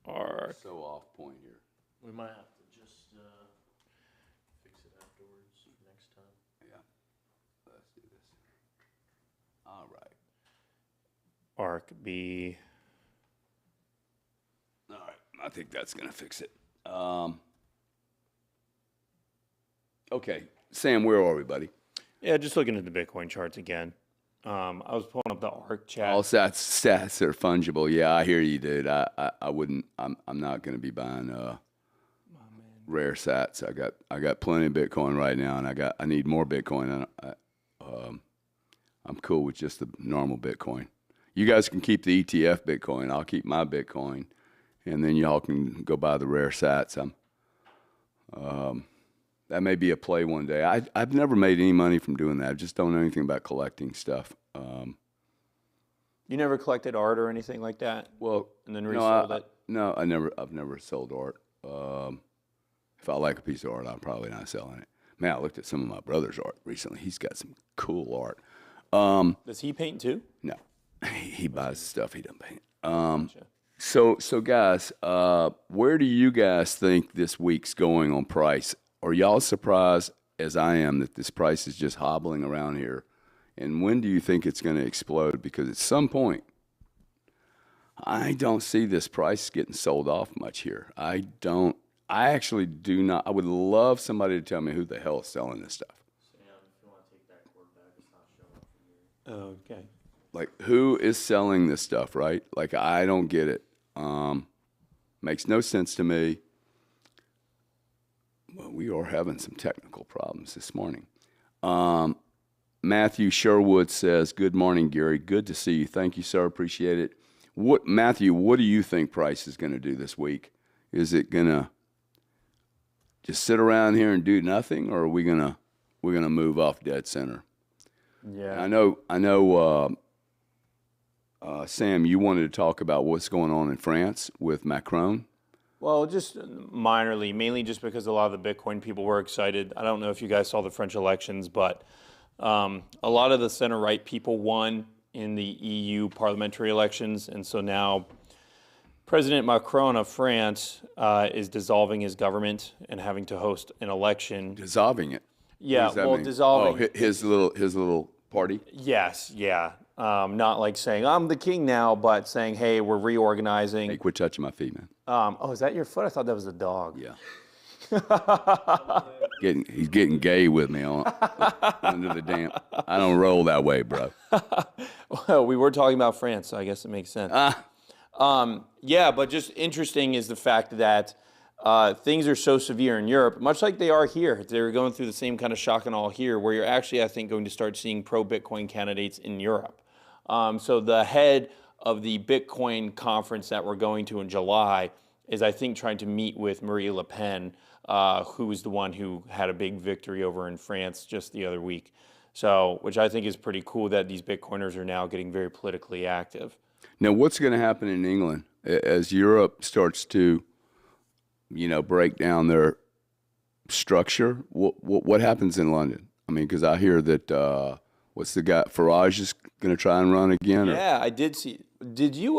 ARC. so off point here. We might have to just fix it afterwards next time. Yeah. Let's do this. All right. ARC B. All right. I think that's going to fix it. Okay. Sam, where are we, buddy? Yeah, just looking at the Bitcoin charts again. I was pulling up the ARC chat. All sats are fungible. Yeah, I hear you, dude. I wouldn't. I'm not going to be buying rare sats. I got plenty of Bitcoin right now, and I need more Bitcoin. I'm cool with just the normal Bitcoin. You guys can keep the ETF Bitcoin. I'll keep my Bitcoin, and then y'all can go buy the rare sats. That may be a play one day. I've never made any money from doing that. I just don't know anything about collecting stuff. You never collected art or anything like that? Well, and then resold it? No, I've never sold art. If I like a piece of art, I'm probably not selling it. Man, I looked at some of my brother's art recently. He's got some cool art. Does he paint too? No, he buys stuff he doesn't paint. Gotcha. So guys, where do you guys think this week's going on price? Are y'all surprised, as I am, that this price is just hobbling around here? And when do you think it's going to explode? Because at some point, I don't see this price getting sold off much here. I actually do not. I would love somebody to tell me who the hell is selling this stuff. Sam, if you want to take that cord back, it's not showing up for you. Okay. Like, who is selling this stuff, right? Like, I don't get it. Makes no sense to me. Well, we are having some technical problems this morning. Matthew Sherwood says, good morning, Gary. Good to see you. Thank you, sir. Appreciate it. Matthew, what do you think price is going to do this week? Is it going to just sit around here and do nothing, or are we're gonna move off dead center? Yeah. I know. Sam, you wanted to talk about what's going on in France with Macron. Well, just minorly, mainly just because a lot of the Bitcoin people were excited. I don't know if you guys saw the French elections, but a lot of the center-right people won in the EU parliamentary elections, and so now President Macron of France is dissolving his government and having to host an election. Dissolving it? Yeah, What does that well, mean? dissolving. Oh, his little party? Yes, yeah. Not like saying, I'm the king now, but saying, hey, we're reorganizing. Hey, quit touching my feet, man. Oh, is that your foot? I thought that was a dog. Yeah. He's getting gay with me under the damn. I don't roll that way, bro. Well, we were talking about France, so I guess it makes sense. Yeah, but just interesting is the fact that things are so severe in Europe, much like they are here. They're going through the same kind of shock and awe here, where you're actually, I think, going to start seeing pro-Bitcoin candidates in Europe. So the head of the Bitcoin conference that we're going to in July is, I think, trying to meet with Marie Le Pen, who is the one who had a big victory over in France just the other week. So, which I think is pretty cool that these Bitcoiners are now getting very politically active. Now, what's going to happen in England as Europe starts to, break down their structure? What happens in London? I mean, because I hear that what's the guy Farage is going to try and run again? Yeah, I did see. Did you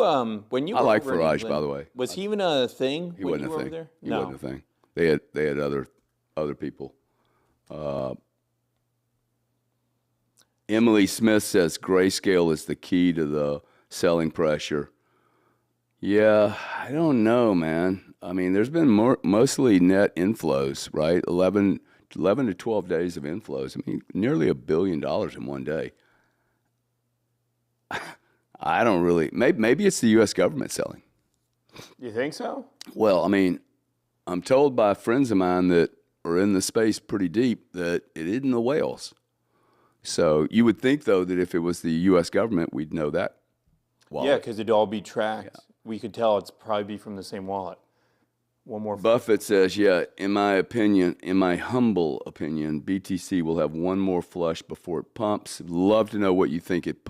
when you? I were like over in Farage, England, by the way. Was he even a thing? He when wasn't you a were thing. Over there? He No. wasn't a thing. They had other people. Emily Smith says grayscale is the key to the selling pressure. Yeah, I don't know, man. I mean, there's been mostly net inflows, right? 11 to 12 days of inflows. I mean, nearly $1 billion in one day. I don't really. Maybe it's the U.S. government selling. You think so? Well, I mean, I'm told by friends of mine that are in the space pretty deep that it isn't the whales. So you would think, though, that if it was the U.S. government, we'd know that. Wallet. Yeah, because it'd all be tracked. Yeah. We could tell it's probably be from the same wallet. One more. Buffett says, yeah, in my humble opinion, BTC will have one more flush before it pumps. Love to know what you think it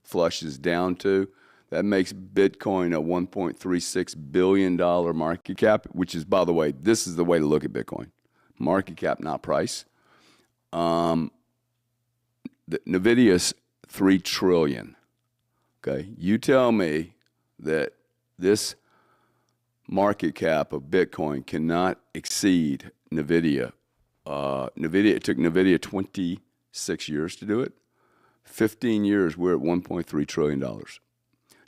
flushes down to. That makes Bitcoin a $1.36 billion market cap, which is, by the way, this is the way to look at Bitcoin. Market cap, not price. Nvidia's $3 trillion. Okay, you tell me that this market cap of Bitcoin cannot exceed Nvidia. It took Nvidia 26 years to do it. 15 years, we're at $1.3 trillion.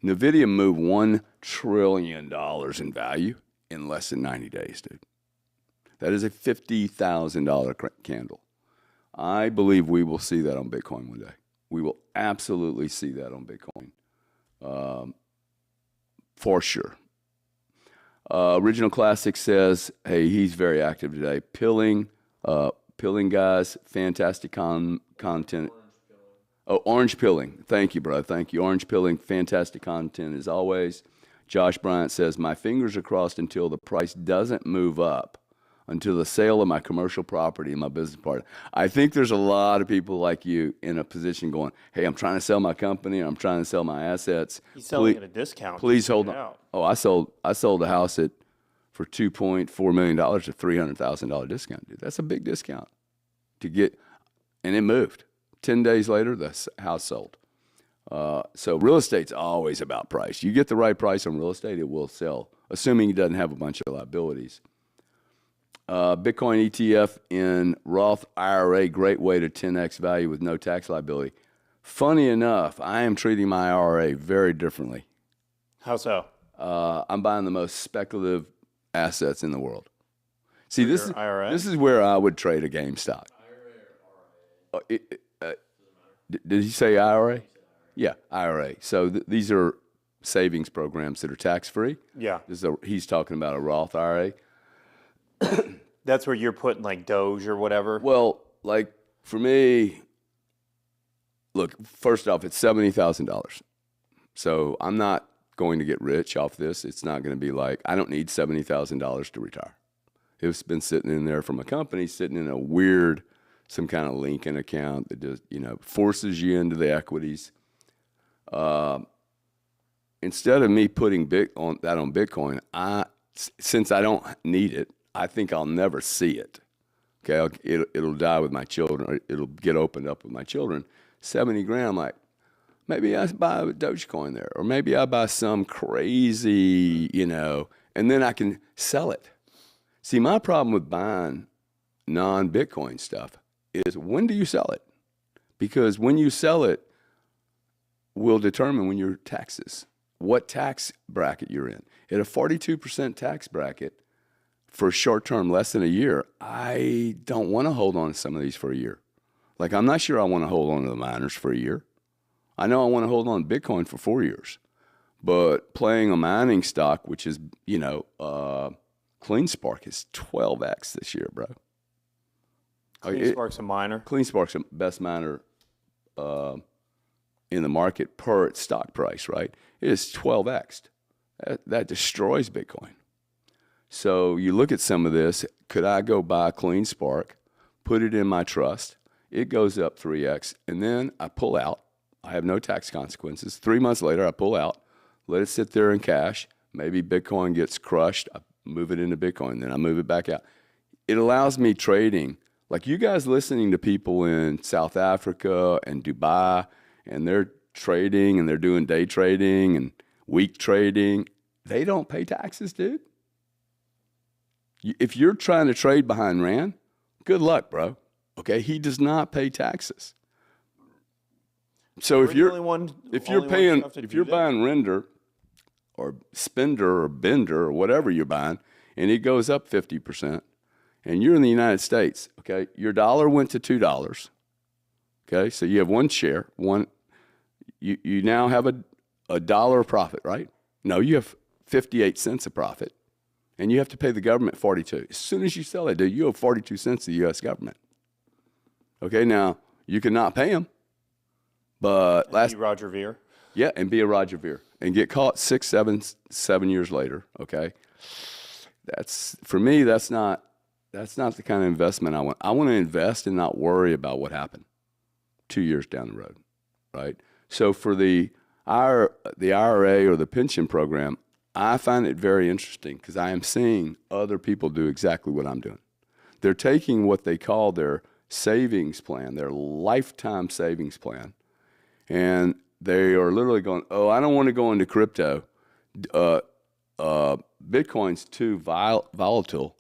Nvidia moved $1 trillion in value in less than 90 days, dude. That is a $50,000 candle. I believe we will see that on Bitcoin one day. We will absolutely see that on Bitcoin, for sure. Original Classic says, hey, he's very active today. Pilling guys, fantastic content. Oh, Orange Pilling. Thank you, bro. Thank you. Orange Pilling, fantastic content as always. Josh Bryant says, my fingers are crossed until the price doesn't move up, until the sale of my commercial property and my business partner. I think there's a lot of people like you in a position going, hey, I'm trying to sell my company, I'm trying to sell my assets. He's selling at a discount. Please hold on. Oh, I sold a house for $2.4 million at a $300,000 discount, dude. That's a big discount to get, and it moved. 10 days later, the house sold. So real estate's always about price. You get the right price on real estate, it will sell, assuming it doesn't have a bunch of liabilities. Bitcoin ETF in Roth IRA, great way to 10x value with no tax liability. Funny enough, I am treating my IRA very differently. How so? I'm buying the most speculative assets in the world. See, this is where I would trade a GameStop. IRA or RIA? Did he say IRA? Yeah, IRA. So these are savings programs that are tax-free. Yeah. He's talking about a Roth IRA. That's where you're putting like Doge or whatever? Well, like for me, look, first off, it's $70,000. So I'm not going to get rich off this. It's not going to be like, I don't need $70,000 to retire. It's been sitting in there from a company, sitting in a weird, some kind of Lincoln account that just, forces you into the equities. Instead of me putting that on Bitcoin, since I don't need it, I think I'll never see it. Okay, it'll die with my children. Or it'll get opened up with my children. 70 grand, I'm like, maybe I buy a Dogecoin there, or maybe I buy some crazy, and then I can sell it. See, my problem with buying non-Bitcoin stuff is, when do you sell it? Because when you sell it will determine when your taxes, what tax bracket you're in. At a 42% tax bracket for short term, less than a year, I don't want to hold on to some of these for a year. Like, I'm not sure I want to hold on to the miners for a year. I know I want to hold on to Bitcoin for 4 years. But playing a mining stock, which is, CleanSpark is 12x this year, bro. CleanSpark's a miner? CleanSpark's the best miner in the market per its stock price, right? It is 12x. That destroys Bitcoin. So you look at some of this, could I go buy CleanSpark, put it in my trust, it goes up 3x, and then I pull out. I have no tax consequences. 3 months later, I pull out, let it sit there in cash. Maybe Bitcoin gets crushed. I move it into Bitcoin, then I move it back out. It allows me trading. Like you guys listening to people in South Africa and Dubai, and they're trading and they're doing day trading and week trading. They don't pay taxes, dude. If you're trying to trade behind Rand, good luck, bro. Okay, he does not pay taxes. So if you're buying render or spender or bender or whatever you're buying, and it goes up 50%, and you're in the United States, okay, your dollar went to $2. Okay, so you have one share, you now have a dollar of profit, right? No, you have 58 cents of profit. And you have to pay the government 42. As soon as you sell it, dude, you owe 42 cents to the U.S. government. Okay, now, you cannot pay them. But be Roger Ver. Yeah, and be a Roger Ver. And get caught 7 years later, okay? For me, that's not the kind of investment I want. I want to invest and not worry about what happened 2 years down the road, right? So for the IRA or the pension program, I find it very interesting because I am seeing other people do exactly what I'm doing. They're taking what they call their savings plan, their lifetime savings plan, and they are literally going, oh, I don't want to go into crypto. Bitcoin's too volatile.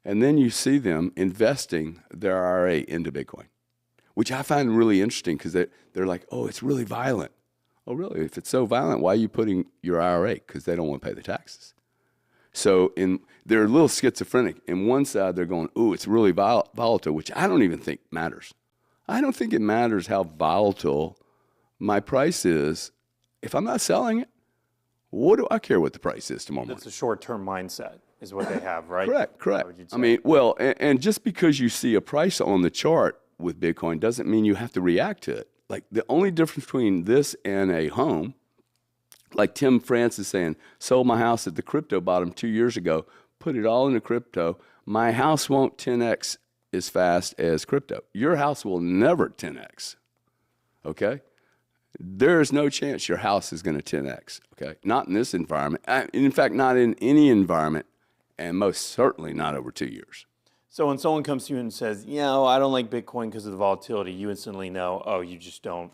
And then you see them investing their IRA into Bitcoin, which I find really interesting because they're like, oh, it's really violent. Oh, really? If it's so violent, why are you putting your IRA? Because they don't want to pay the taxes. So they're a little schizophrenic. In one side, they're going, ooh, it's really volatile, which I don't even think matters. I don't think it matters how volatile My price is, if I'm not selling it, what do I care what the price is tomorrow morning? That's a short-term mindset is what they have, right? Correct. I mean, well, and just because you see a price on the chart with Bitcoin doesn't mean you have to react to it. Like the only difference between this and a home, like Tim France is saying, sold my house at the crypto bottom 2 years ago, put it all into crypto. My house won't 10x as fast as crypto. Your house will never 10x, okay? There is no chance your house is going to 10x, okay? Not in this environment. In fact, not in any environment, and most certainly not over 2 years. So when someone comes to you and says, I don't like Bitcoin because of the volatility, you instantly know, oh, you just don't.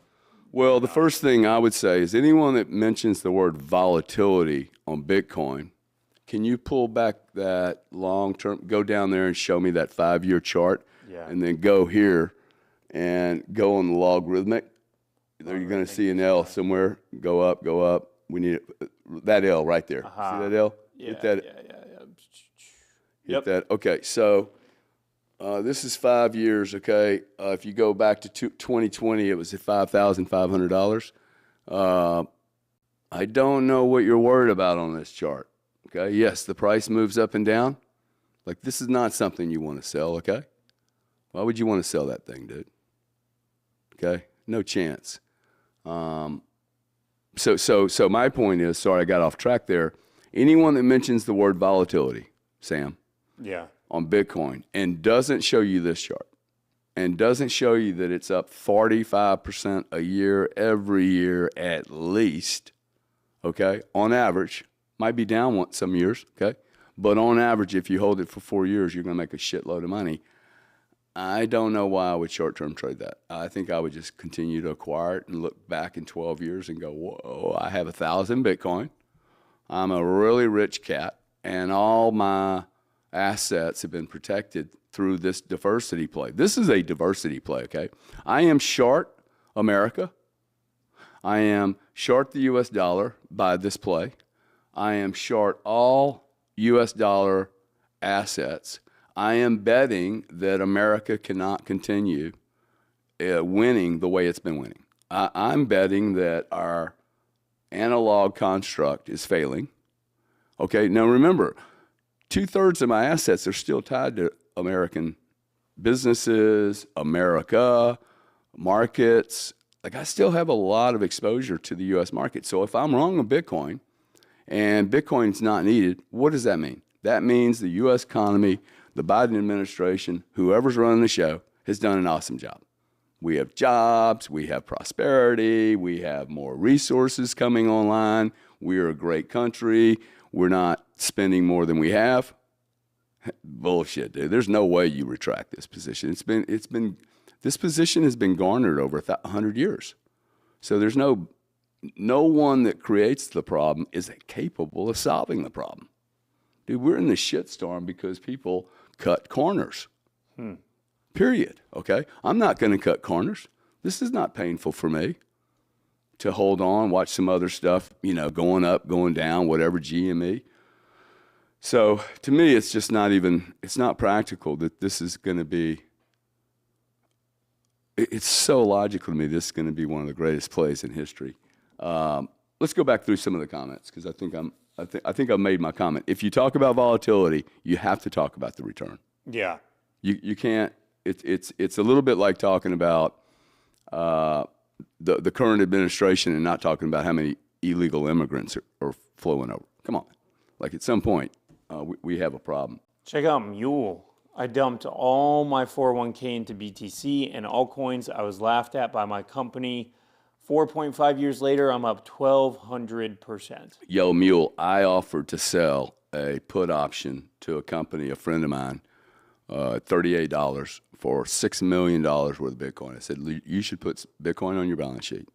Well, the first thing I would say is anyone that mentions the word volatility on Bitcoin, can you pull back that long term, go down there and show me that 5-year chart, and then go here and go on the logarithmic. There you're going to see an L somewhere. Go up. We need that L right there. See that L? Hit that. Hit that. Okay, so this is 5 years, okay? If you go back to 2020, it was at $5,500. I don't know what you're worried about on this chart, okay? Yes, the price moves up and down. Like, this is not something you want to sell, okay? Why would you want to sell that thing, dude? Okay? No chance. So my point is, sorry, I got off track there. Anyone that mentions the word volatility, Sam, on Bitcoin, and doesn't show you this chart, and doesn't show you that it's up 45% a year, every year at least, okay, on average, might be down some years, okay, but on average, if you hold it for 4 years, you're going to make a shitload of money. I don't know why I would short-term trade that. I think I would just continue to acquire it and look back in 12 years and go, whoa, I have 1,000 Bitcoin. I'm a really rich cat, and all my assets have been protected through this diversity play. This is a diversity play, okay? I am short America. I am short the U.S. dollar by this play. I am short all U.S. dollar assets. I am betting that America cannot continue winning the way it's been winning. I'm betting that our analog construct is failing. Okay, now remember, 2/3 of my assets are still tied to American businesses, America, markets. Like, I still have a lot of exposure to the U.S. market. So if I'm wrong on Bitcoin and Bitcoin's not needed, what does that mean? That means the U.S. economy, the Biden administration, whoever's running the show, has done an awesome job. We have jobs, we have prosperity, we have more resources coming online. We're a great country. We're not spending more than we have. Bullshit, dude. There's no way you retract this position. This position has been garnered over 100 years. So there's no one that creates the problem is capable of solving the problem. Dude, we're in the shitstorm because people cut corners. Period. Okay? I'm not going to cut corners. This is not painful for me to hold on, watch some other stuff, going up, going down, whatever, GME. So to me, it's just it's not practical that this is going to be, it's so logical to me, this is going to be one of the greatest plays in history. Let's go back through some of the comments because I think I've made my comment. If you talk about volatility, you have to talk about the return. Yeah. You can't, it's a little bit like talking about the current administration and not talking about how many illegal immigrants are flowing over. Come on. Like, at some point, we have a problem. Check out Mule. I dumped all my 401k into BTC and altcoins. I was laughed at by my company. 4.5 years later, I'm up 1,200%. Yo, Mule, I offered to sell a put option to a company, a friend of mine, $38 for $6 million worth of Bitcoin. I said, you should put Bitcoin on your balance sheet.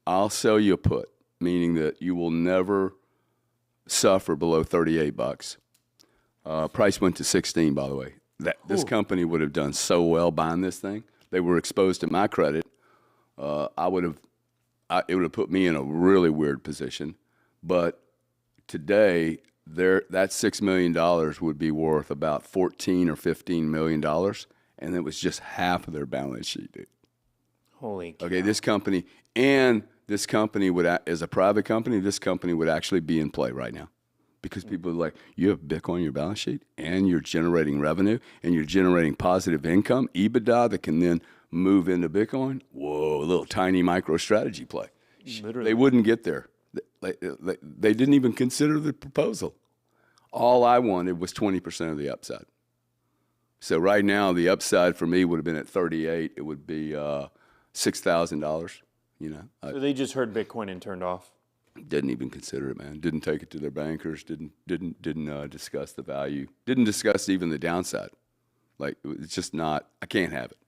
I'll sell you a put, meaning that you will never suffer below $38. Price went to 16, by the way. This company would have done so well buying this thing. They were exposed to my credit. It would have put me in a really weird position. But today, that $6 million would be worth about $14 or $15 million, and it was just half of their balance sheet, dude. Holy cow. Okay, this company would, as a private company, this company would actually be in play right now. Because people are like, you have Bitcoin on your balance sheet, and you're generating revenue, and you're generating positive income, EBITDA, that can then move into Bitcoin. Whoa, a little tiny MicroStrategy play. Literally. They wouldn't get there. They didn't even consider the proposal. All I wanted was 20% of the upside. So right now, the upside for me would have been at 38. It would be $6,000. You know, So they just heard Bitcoin and turned off. didn't even consider it, man. Didn't take it to their bankers. Didn't discuss the value. Didn't discuss even the downside. Like, it's just not. I can't have it.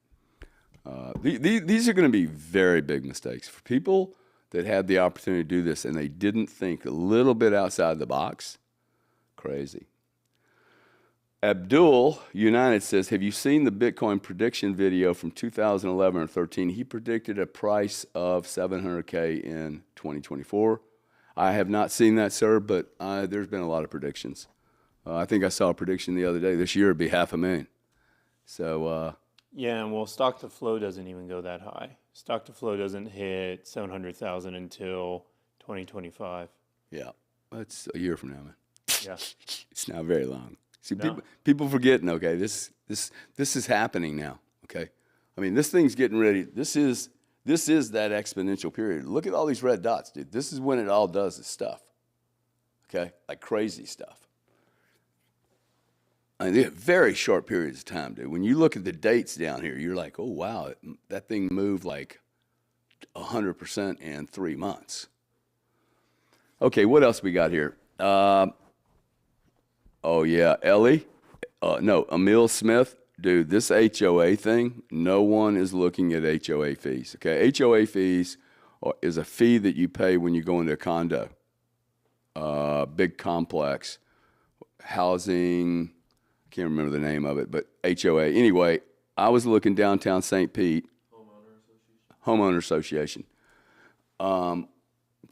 These are going to be very big mistakes for people that had the opportunity to do this and they didn't think a little bit outside the box. Crazy. Abdul United says, have you seen the Bitcoin prediction video from 2011 or 13? He predicted a price of $700K in 2024. I have not seen that, sir, but there's been a lot of predictions. I think I saw a prediction the other day. This year it'd be $500,000. So yeah, and well, stock to flow doesn't even go that high. Stock to flow doesn't hit 700,000 until 2025. yeah, that's a year from now, man. Yeah. It's not very long. See, No. people forgetting. Okay, this is happening now. Okay, I mean, this thing's getting ready. This is that exponential period. Look at all these red dots, dude. This is when it all does its stuff. Okay, like crazy stuff. I mean, they're very short periods of time, dude. When you look at the dates down here, you're like, oh wow, that thing moved like 100% in 3 months. Okay, what else we got here? Oh, yeah, Ellie? No, Emil Smith. Dude, this HOA thing, no one is looking at HOA fees, okay? HOA fees is a fee that you pay when you go into a condo, big complex, housing, I can't remember the name of it, but HOA. Anyway, I was looking downtown St. Pete. Homeowner Association.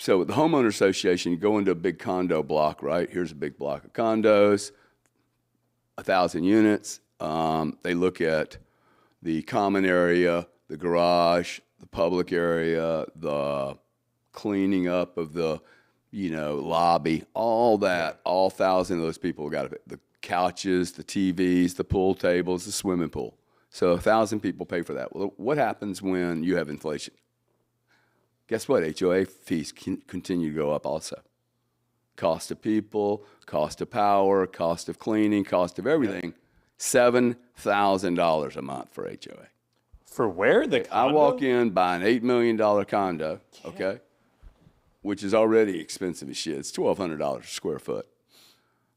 So with the homeowner association, you go into a big condo block, right? Here's a big block of condos, 1,000 units. They look at the common area, the garage, the public area, the cleaning up of the, lobby, all that. All 1,000 of those people got to, the couches, the TVs, the pool tables, the swimming pool. So 1,000 people pay for that. Well, what happens when you have inflation? Guess what? HOA fees continue to go up also. Cost of people, cost of power, cost of cleaning, cost of everything. $7,000 a month for HOA. For where? The condo? I walk in, buy an $8 million condo, okay, which is already expensive as shit. It's $1,200 a square foot.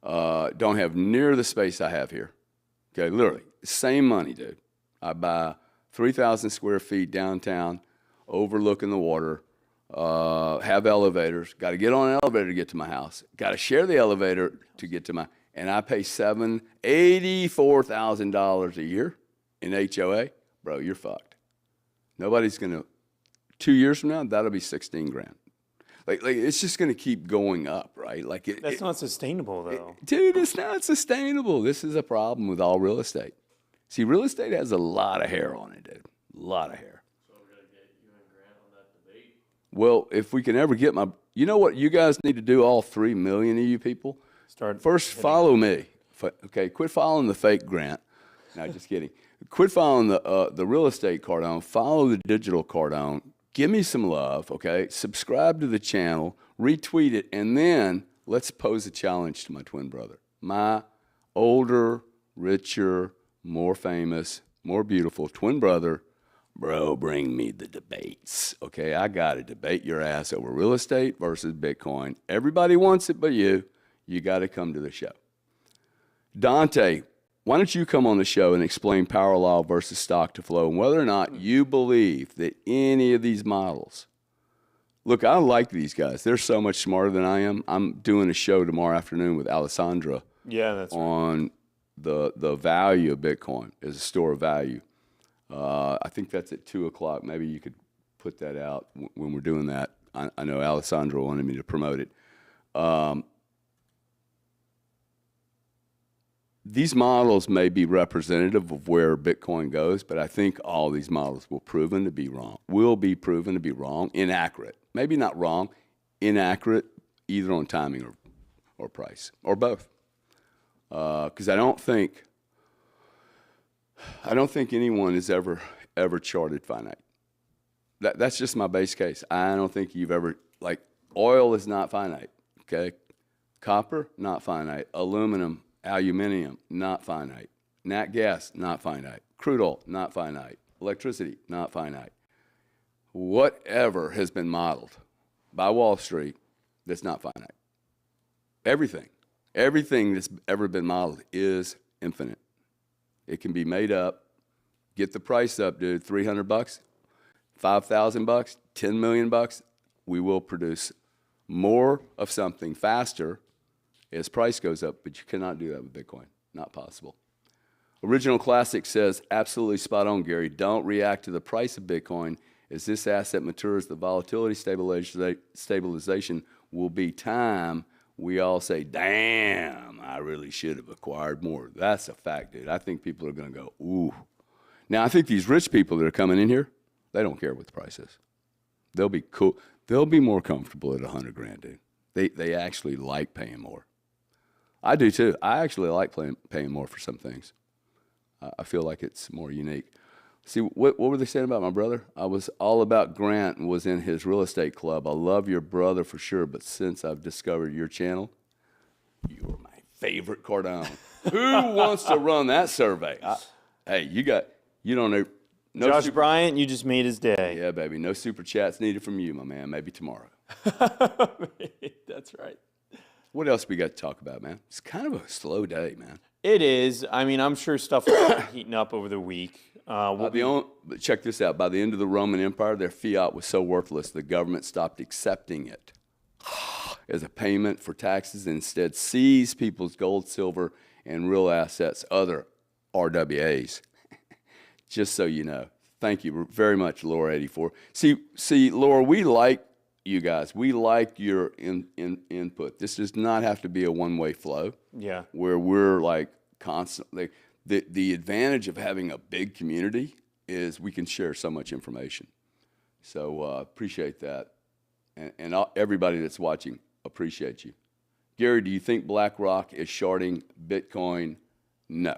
Don't have near the space I have here. Okay, literally, same money, dude. I buy 3,000 square feet downtown, overlooking the water, have elevators, got to get on an elevator to get to my house, got to share the elevator to get to and I pay $84,000 a year in HOA. Bro, you're fucked. Nobody's going to, 2 years from now, that'll be 16 grand. Like it's just going to keep going up, right? That's not sustainable, though. Dude, it's not sustainable. This is a problem with all real estate. See, real estate has a lot of hair on it, dude. A lot of hair. So we're going to get you and Grant on that debate. Well, if we can ever get you know what you guys need to do, all 3 million of you people? First, follow me. Okay, quit following the fake Grant. No, just kidding. Quit following the real estate Cardone. Follow the digital Cardone. Give me some love, okay? Subscribe to the channel, retweet it, and then let's pose a challenge to my twin brother. My older, richer, more famous, more beautiful twin brother. Bro, bring me the debates, okay? I got to debate your ass over real estate versus Bitcoin. Everybody wants it but you. You got to come to the show. Dante, why don't you come on the show and explain power law versus stock to flow and whether or not you believe that any of these models. Look, I like these guys. They're so much smarter than I am. I'm doing a show tomorrow afternoon with Alessandra on the value of Bitcoin as a store of value. I think that's at 2 o'clock. Maybe you could put that out when we're doing that. I know Alessandra wanted me to promote it. these models may be representative of where Bitcoin goes, but I think all these models will be proven to be wrong, inaccurate. Maybe not wrong, inaccurate, either on timing or price, or both. Because I don't think anyone has ever charted finite. That's just my base case. I don't think you've ever, like, oil is not finite, okay? Copper, not finite. Aluminum, not finite. Nat gas, not finite. Crude oil, not finite. Electricity, not finite. Whatever has been modeled by Wall Street, that's not finite. Everything that's ever been modeled is infinite. It can be made up. Get the price up, dude. $300, $5,000, $10 million. We will produce more of something faster as price goes up, but you cannot do that with Bitcoin. Not possible. Original Classic says, absolutely spot on, Gary. Don't react to the price of Bitcoin. As this asset matures, the volatility stabilization will be time we all say, damn, I really should have acquired more. That's a fact, dude. I think people are going to go, ooh. Now, I think these rich people that are coming in here, they don't care what the price is. They'll be cool. They'll be more comfortable at $100,000, dude. They actually like paying more. I do too. I actually like paying more for some things. I feel like it's more unique. See, what were they saying about my brother? I was all about Grant and was in his real estate club. I love your brother for sure, but since I've discovered your channel, you're my favorite Cardone. Who wants to run that survey? Hey, you don't know. No Josh Bryant, you just made his day. Yeah, baby. No super chats needed from you, my man. Maybe tomorrow. That's right. What else we got to talk about, man? It's kind of a slow day, man. It is. I mean, I'm sure stuff will be heating up over the week. Check this out. By the end of the Roman Empire, their fiat was so worthless, the government stopped accepting it as a payment for taxes and instead seized people's gold, silver, and real assets, other RWAs. Just so you know. Thank you very much, Laura84. See, Laura, we like you guys. We like your input. This does not have to be a one-way flow. Yeah. Where we're like constantly. The advantage of having a big community is we can share so much information. So appreciate that. And everybody that's watching, appreciate you. Gary, do you think BlackRock is shorting Bitcoin? No.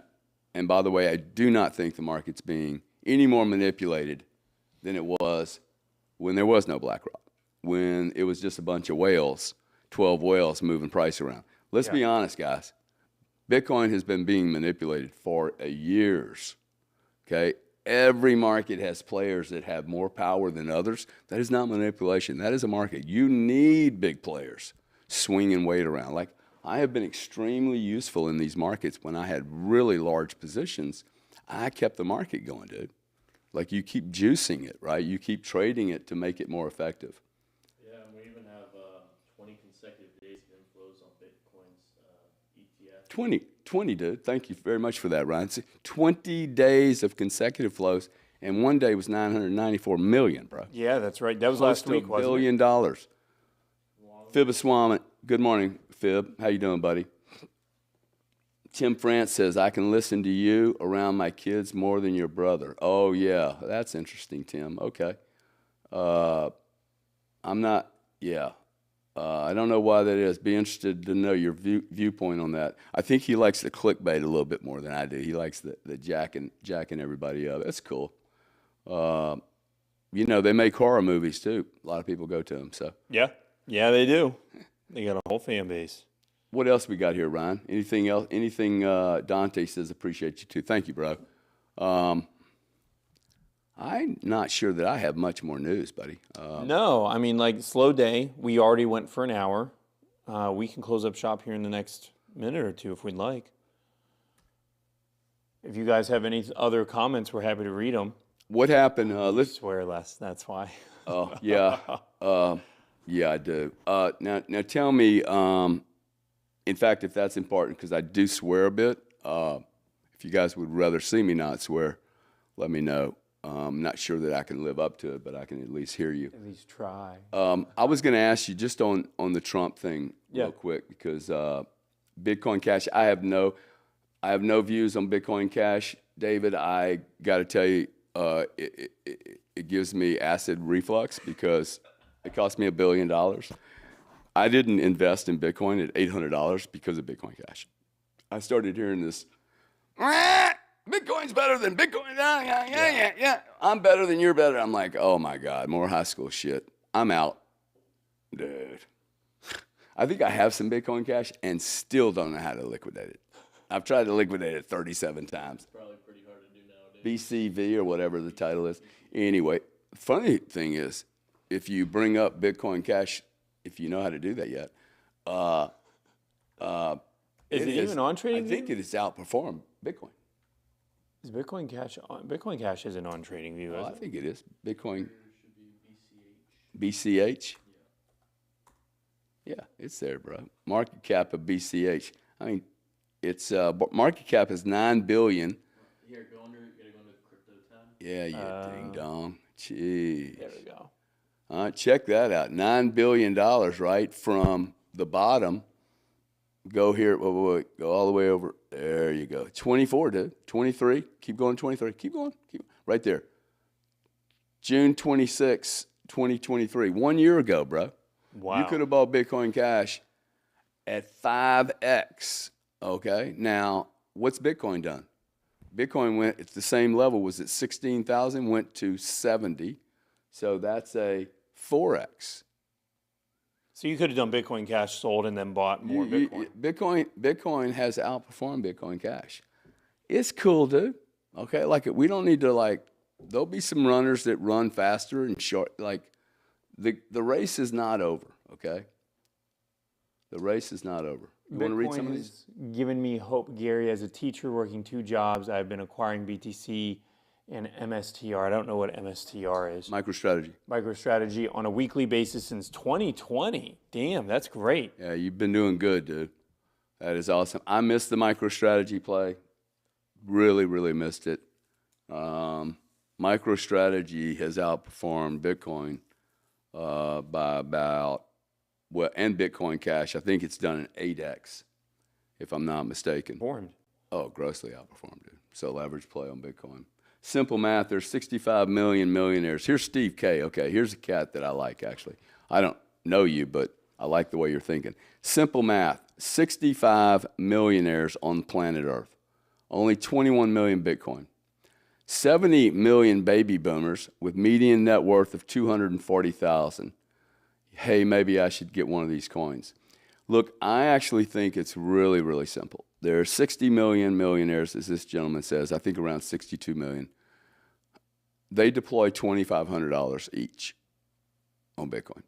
And by the way, I do not think the market's being any more manipulated than it was when there was no BlackRock, when it was just a bunch of whales, 12 whales moving price around. Let's be honest, guys. Bitcoin has been being manipulated for years, okay? Every market has players that have more power than others. That is not manipulation. That is a market. You need big players swinging weight around. Like, I have been extremely useful in these markets when I had really large positions. I kept the market going, dude. Like, you keep juicing it, right? You keep trading it to make it more effective. Yeah, and we even have 20 consecutive days of inflows on Bitcoin's ETF. 20, dude. Thank you very much for that, Ryan. 20 days of consecutive flows, and one day was 994 million, bro. Yeah, that's right. That was last week, wasn't $1 billion. Fibaswamy, good morning, Fib. How you doing, buddy? Tim France says, I can listen to you around my kids more than your brother. Oh, yeah. That's interesting, Tim. Okay. I'm not, yeah. I don't know why that is. Be interested to know your viewpoint on that. I think he likes the clickbait a little bit more than I do. He likes the jacking everybody up. That's cool. You know, they make horror movies, too. A lot of people go to them, so. Yeah. Yeah, they do. They got a whole fan base. What else we got here, Ryan? Anything else? Anything Dante says, appreciate you too. Thank you, bro. I'm not sure that I have much more news, buddy. No, I mean, like, slow day. We already went for an hour. We can close up shop here in the next minute or two if we'd like. If you guys have any other comments, we're happy to read them. What happened? Let's swear less, that's why. Oh, yeah. Yeah, I do. Now tell me, in fact, if that's important, because I do swear a bit. If you guys would rather see me not swear, let me know. I'm not sure that I can live up to it, but I can at least hear you. At least try. I was going to ask you just on the Trump thing real quick, because Bitcoin Cash, I have no, I have no views on Bitcoin Cash, David. I got to tell you, it gives me acid reflux because it cost me $1 billion. I didn't invest in Bitcoin at $800 because of Bitcoin Cash. I started hearing this, Bitcoin's better than Bitcoin. Yeah. I'm better than you're better. I'm like, oh my God, more high school shit. I'm out. Dude. I think I have some Bitcoin Cash and still don't know how to liquidate it. I've tried to liquidate it 37 times. Probably pretty hard to do nowadays. BCV or whatever the title is. Anyway, funny thing is, if you bring up Bitcoin Cash, if you know how to do that yet, is it even on TradingView? I think it has outperformed Bitcoin. Is Bitcoin Cash on? Bitcoin Cash isn't on TradingView, is I it? think it is. Bitcoin Should be BCH. BCH. Yeah, it's there, bro. Market cap of BCH. I mean, it's market cap is $9 billion. Here, go under. You gotta go into the crypto tab. Yeah, you ding dong. Jeez. There we go. Check that out. $9 billion, right from the bottom. Go here. Wait. Go all the way over. There you go. 24, dude. 23. Keep going. 23. Keep going. Right there. June 26, 2023. 1 year ago, bro. Wow. You could have bought Bitcoin Cash at 5x. Okay. Now, what's Bitcoin done? Bitcoin went at the same level, was at 16,000, went to 70. So that's a 4x. So you could have done Bitcoin Cash, sold, and then bought more Bitcoin. Bitcoin has outperformed Bitcoin Cash. It's cool, dude. Okay. Like, we don't need to, there'll be some runners that run faster and short. The race is not over, okay? The race is not over. You want to read some of these? Bitcoin has given me hope, Gary. As a teacher working 2 jobs, I've been acquiring BTC and MSTR. I don't know what MSTR is. Microstrategy on a weekly basis since 2020. Damn, that's great. Yeah, you've been doing good, dude. That is awesome. I missed the MicroStrategy play. Really, really missed it. MicroStrategy has outperformed Bitcoin by about, and Bitcoin Cash. I think it's done an 8x, if I'm not mistaken. Outperformed. Oh, grossly outperformed, dude. So leverage play on Bitcoin. Simple math, there's 65 million millionaires. Here's Steve K. Okay, here's a cat that I like, actually. I don't know you, but I like the way you're thinking. Simple math, 65 millionaires on planet Earth. Only 21 million Bitcoin. 70 million baby boomers with median net worth of $240,000. Hey, maybe I should get one of these coins. Look, I actually think it's really, really simple. There are 60 million millionaires, as this gentleman says, I think around 62 million. They deploy $2,500 each on Bitcoin.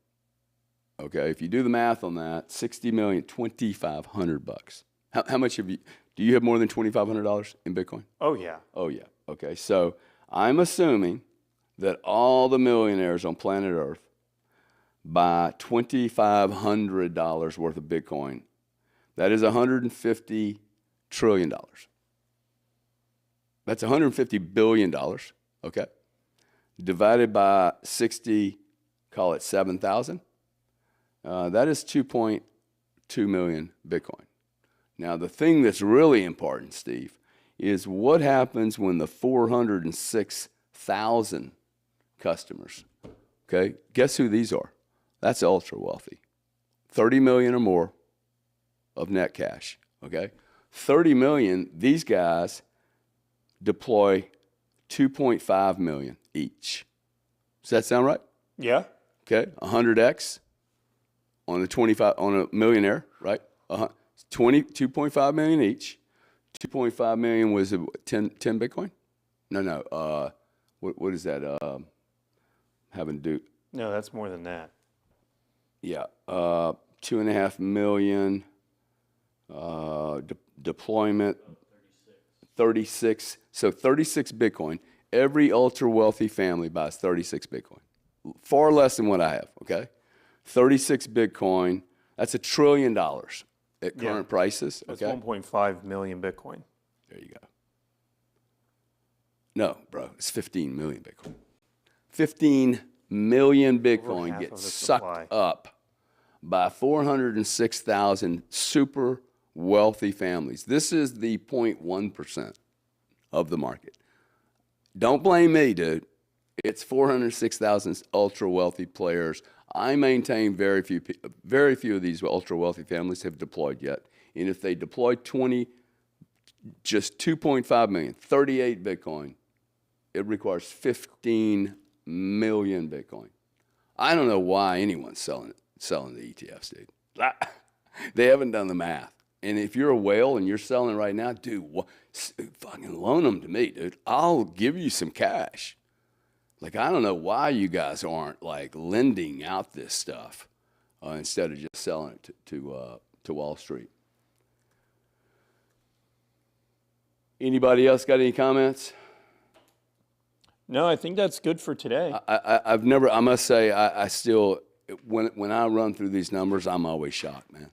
Okay, if you do the math on that, 60 million, $2,500. How much have you, do you have more than $2,500 in Bitcoin? Oh, yeah. Oh, yeah. Okay, so I'm assuming that all the millionaires on planet Earth buy $2,500 worth of Bitcoin. That is $150 trillion. That's $150 billion, okay? Divided by 60, call it 7,000. That is 2.2 million Bitcoin. Now, the thing that's really important, Steve, is what happens when the 406,000 customers, okay? Guess who these are? That's ultra wealthy. 30 million or more of net cash, okay? 30 million, these guys deploy 2.5 million each. Does that sound right? Yeah. Okay, 100x on a millionaire, right? 2.5 million each. 2.5 million was 10 Bitcoin? No. What is that? Having to do? No, that's more than that. Yeah, 2.5 million deployment. 36. So 36 Bitcoin. Every ultra wealthy family buys 36 Bitcoin. Far less than what I have. Okay, 36 Bitcoin. That's $1 trillion at current prices. Okay, that's 1.5 million Bitcoin. There you go. No, bro, it's 15 million Bitcoin. 15 million Bitcoin gets sucked up by 406,000 super wealthy families. This is the 0.1% of the market. Don't blame me, dude. It's 406,000 ultra wealthy players. I maintain very few of these ultra wealthy families have deployed yet. And if they deploy just 2.5 million, 38 Bitcoin, it requires 15 million Bitcoin. I don't know why anyone's selling the ETFs, dude. They haven't done the math. And if you're a whale and you're selling right now, dude, fucking loan them to me, dude. I'll give you some cash. Like, I don't know why you guys aren't, like, lending out this stuff instead of just selling it to Wall Street. Anybody else got any comments? No, I think that's good for today. I must say, I still, when I run through these numbers, I'm always shocked, man.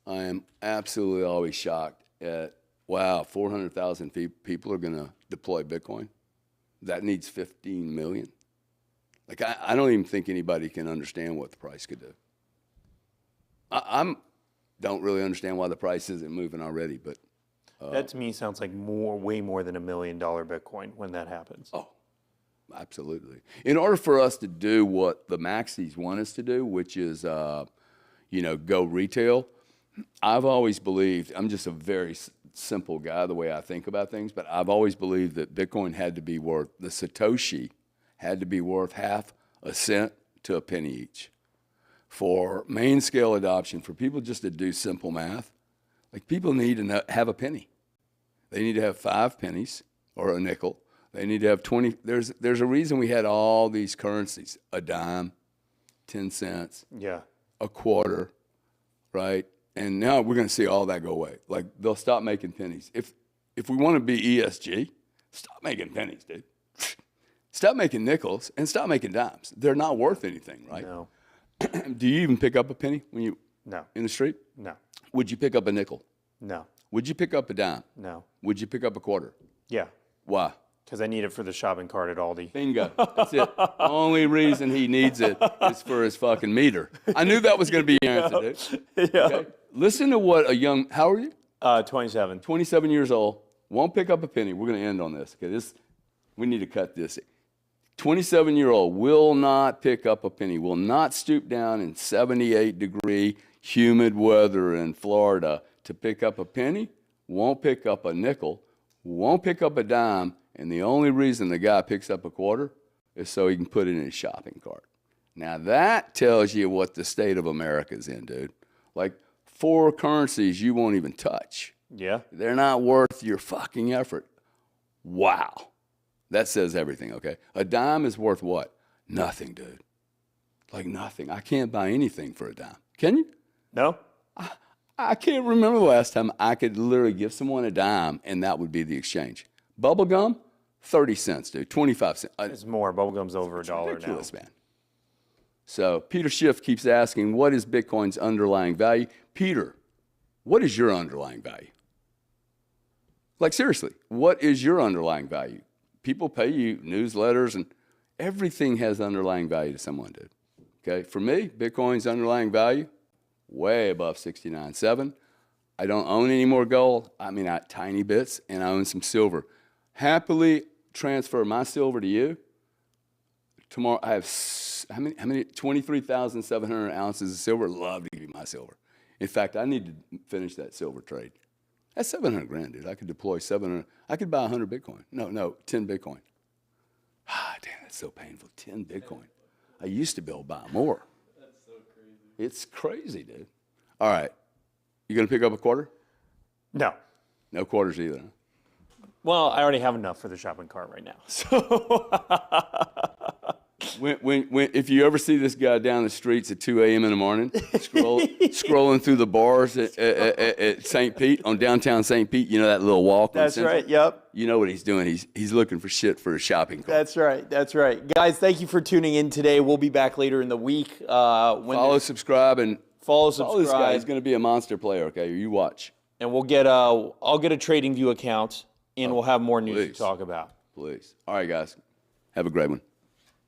I am absolutely always shocked at, wow, 400,000 people are going to deploy Bitcoin. That needs 15 million. Like, I don't even think anybody can understand what the price could do. I don't really understand why the price isn't moving already, but. That to me sounds like way more than $1 million Bitcoin when that happens. Oh, absolutely. In order for us to do what the Maxis want us to do, which is, go retail, I've always believed, I'm just a very simple guy the way I think about things, but I've always believed that Bitcoin had to be worth, the Satoshi had to be worth half a cent to a penny each. For main scale adoption, for people just to do simple math, like, people need to have a penny. They need to have 5 pennies or a nickel. They need to have 20. There's a reason we had all these currencies: a dime, 10 cents, a quarter, right? And now we're going to see all that go away. Like, they'll stop making pennies. If we want to be ESG, stop making pennies, dude. Stop making nickels and stop making dimes. They're not worth anything, right? No. Do you even pick up a penny when you in the street? No. Would you pick up a nickel? No. Would you pick up a dime? No. Would you pick up a quarter? Yeah. Why? Because I need it for the shopping cart at Aldi. Bingo. That's it. Only reason he needs it is for his fucking meter. I knew that was going to be your answer, dude. Yeah. Okay? Listen to what how are you? 27. 27 years old, won't pick up a penny. We're going to end on this. Okay, we need to cut this. 27-year-old will not pick up a penny, will not stoop down in 78-degree humid weather in Florida to pick up a penny, won't pick up a nickel, won't pick up a dime, and the only reason the guy picks up a quarter is so he can put it in his shopping cart. Now that tells you what the state of America's in, dude. Like, 4 currencies you won't even touch. Yeah. They're not worth your fucking effort. Wow. That says everything, okay? A dime is worth what? Nothing, dude. Like, nothing. I can't buy anything for a dime. Can you? No. I can't remember the last time I could literally give someone a dime and that would be the exchange. Bubble gum, 30 cents, dude. 25 cents. It's more. Bubblegum's over $1 ridiculous, now. Man. So Peter Schiff keeps asking, what is Bitcoin's underlying value? Peter, what is your underlying value? Like, seriously, what is your underlying value? People pay you newsletters, and everything has underlying value to someone, dude. Okay, for me, Bitcoin's underlying value, way above 69.7. I don't own any more gold. I mean, tiny bits, and I own some silver. Happily transfer my silver to you. Tomorrow, I have how many? 23,700 ounces of silver. Love to give you my silver. In fact, I need to finish that silver trade. That's 700 grand, dude. I could deploy 700. I could buy 100 Bitcoin. No, 10 Bitcoin. Damn, that's so painful. 10 Bitcoin. I used to be able to buy more. That's so crazy. It's crazy, dude. All right. You going to pick up a quarter? No. No quarters either, huh? Well, I already have enough for the shopping cart right now. So if you ever see this guy down the streets at 2 a.m. in the morning, scrolling through the bars at St. Pete, on downtown St. Pete, you know that little walk? That's right, yep. You know what he's doing. He's looking for shit for his shopping cart. That's right. Guys, thank you for tuning in today. We'll be back later in the week. Follow, subscribe, and follow, subscribe. This guy. He's going to be a monster player, okay? You watch. And I'll get a TradingView account, and we'll have more news to talk about. Please. All right, guys. Have a great one.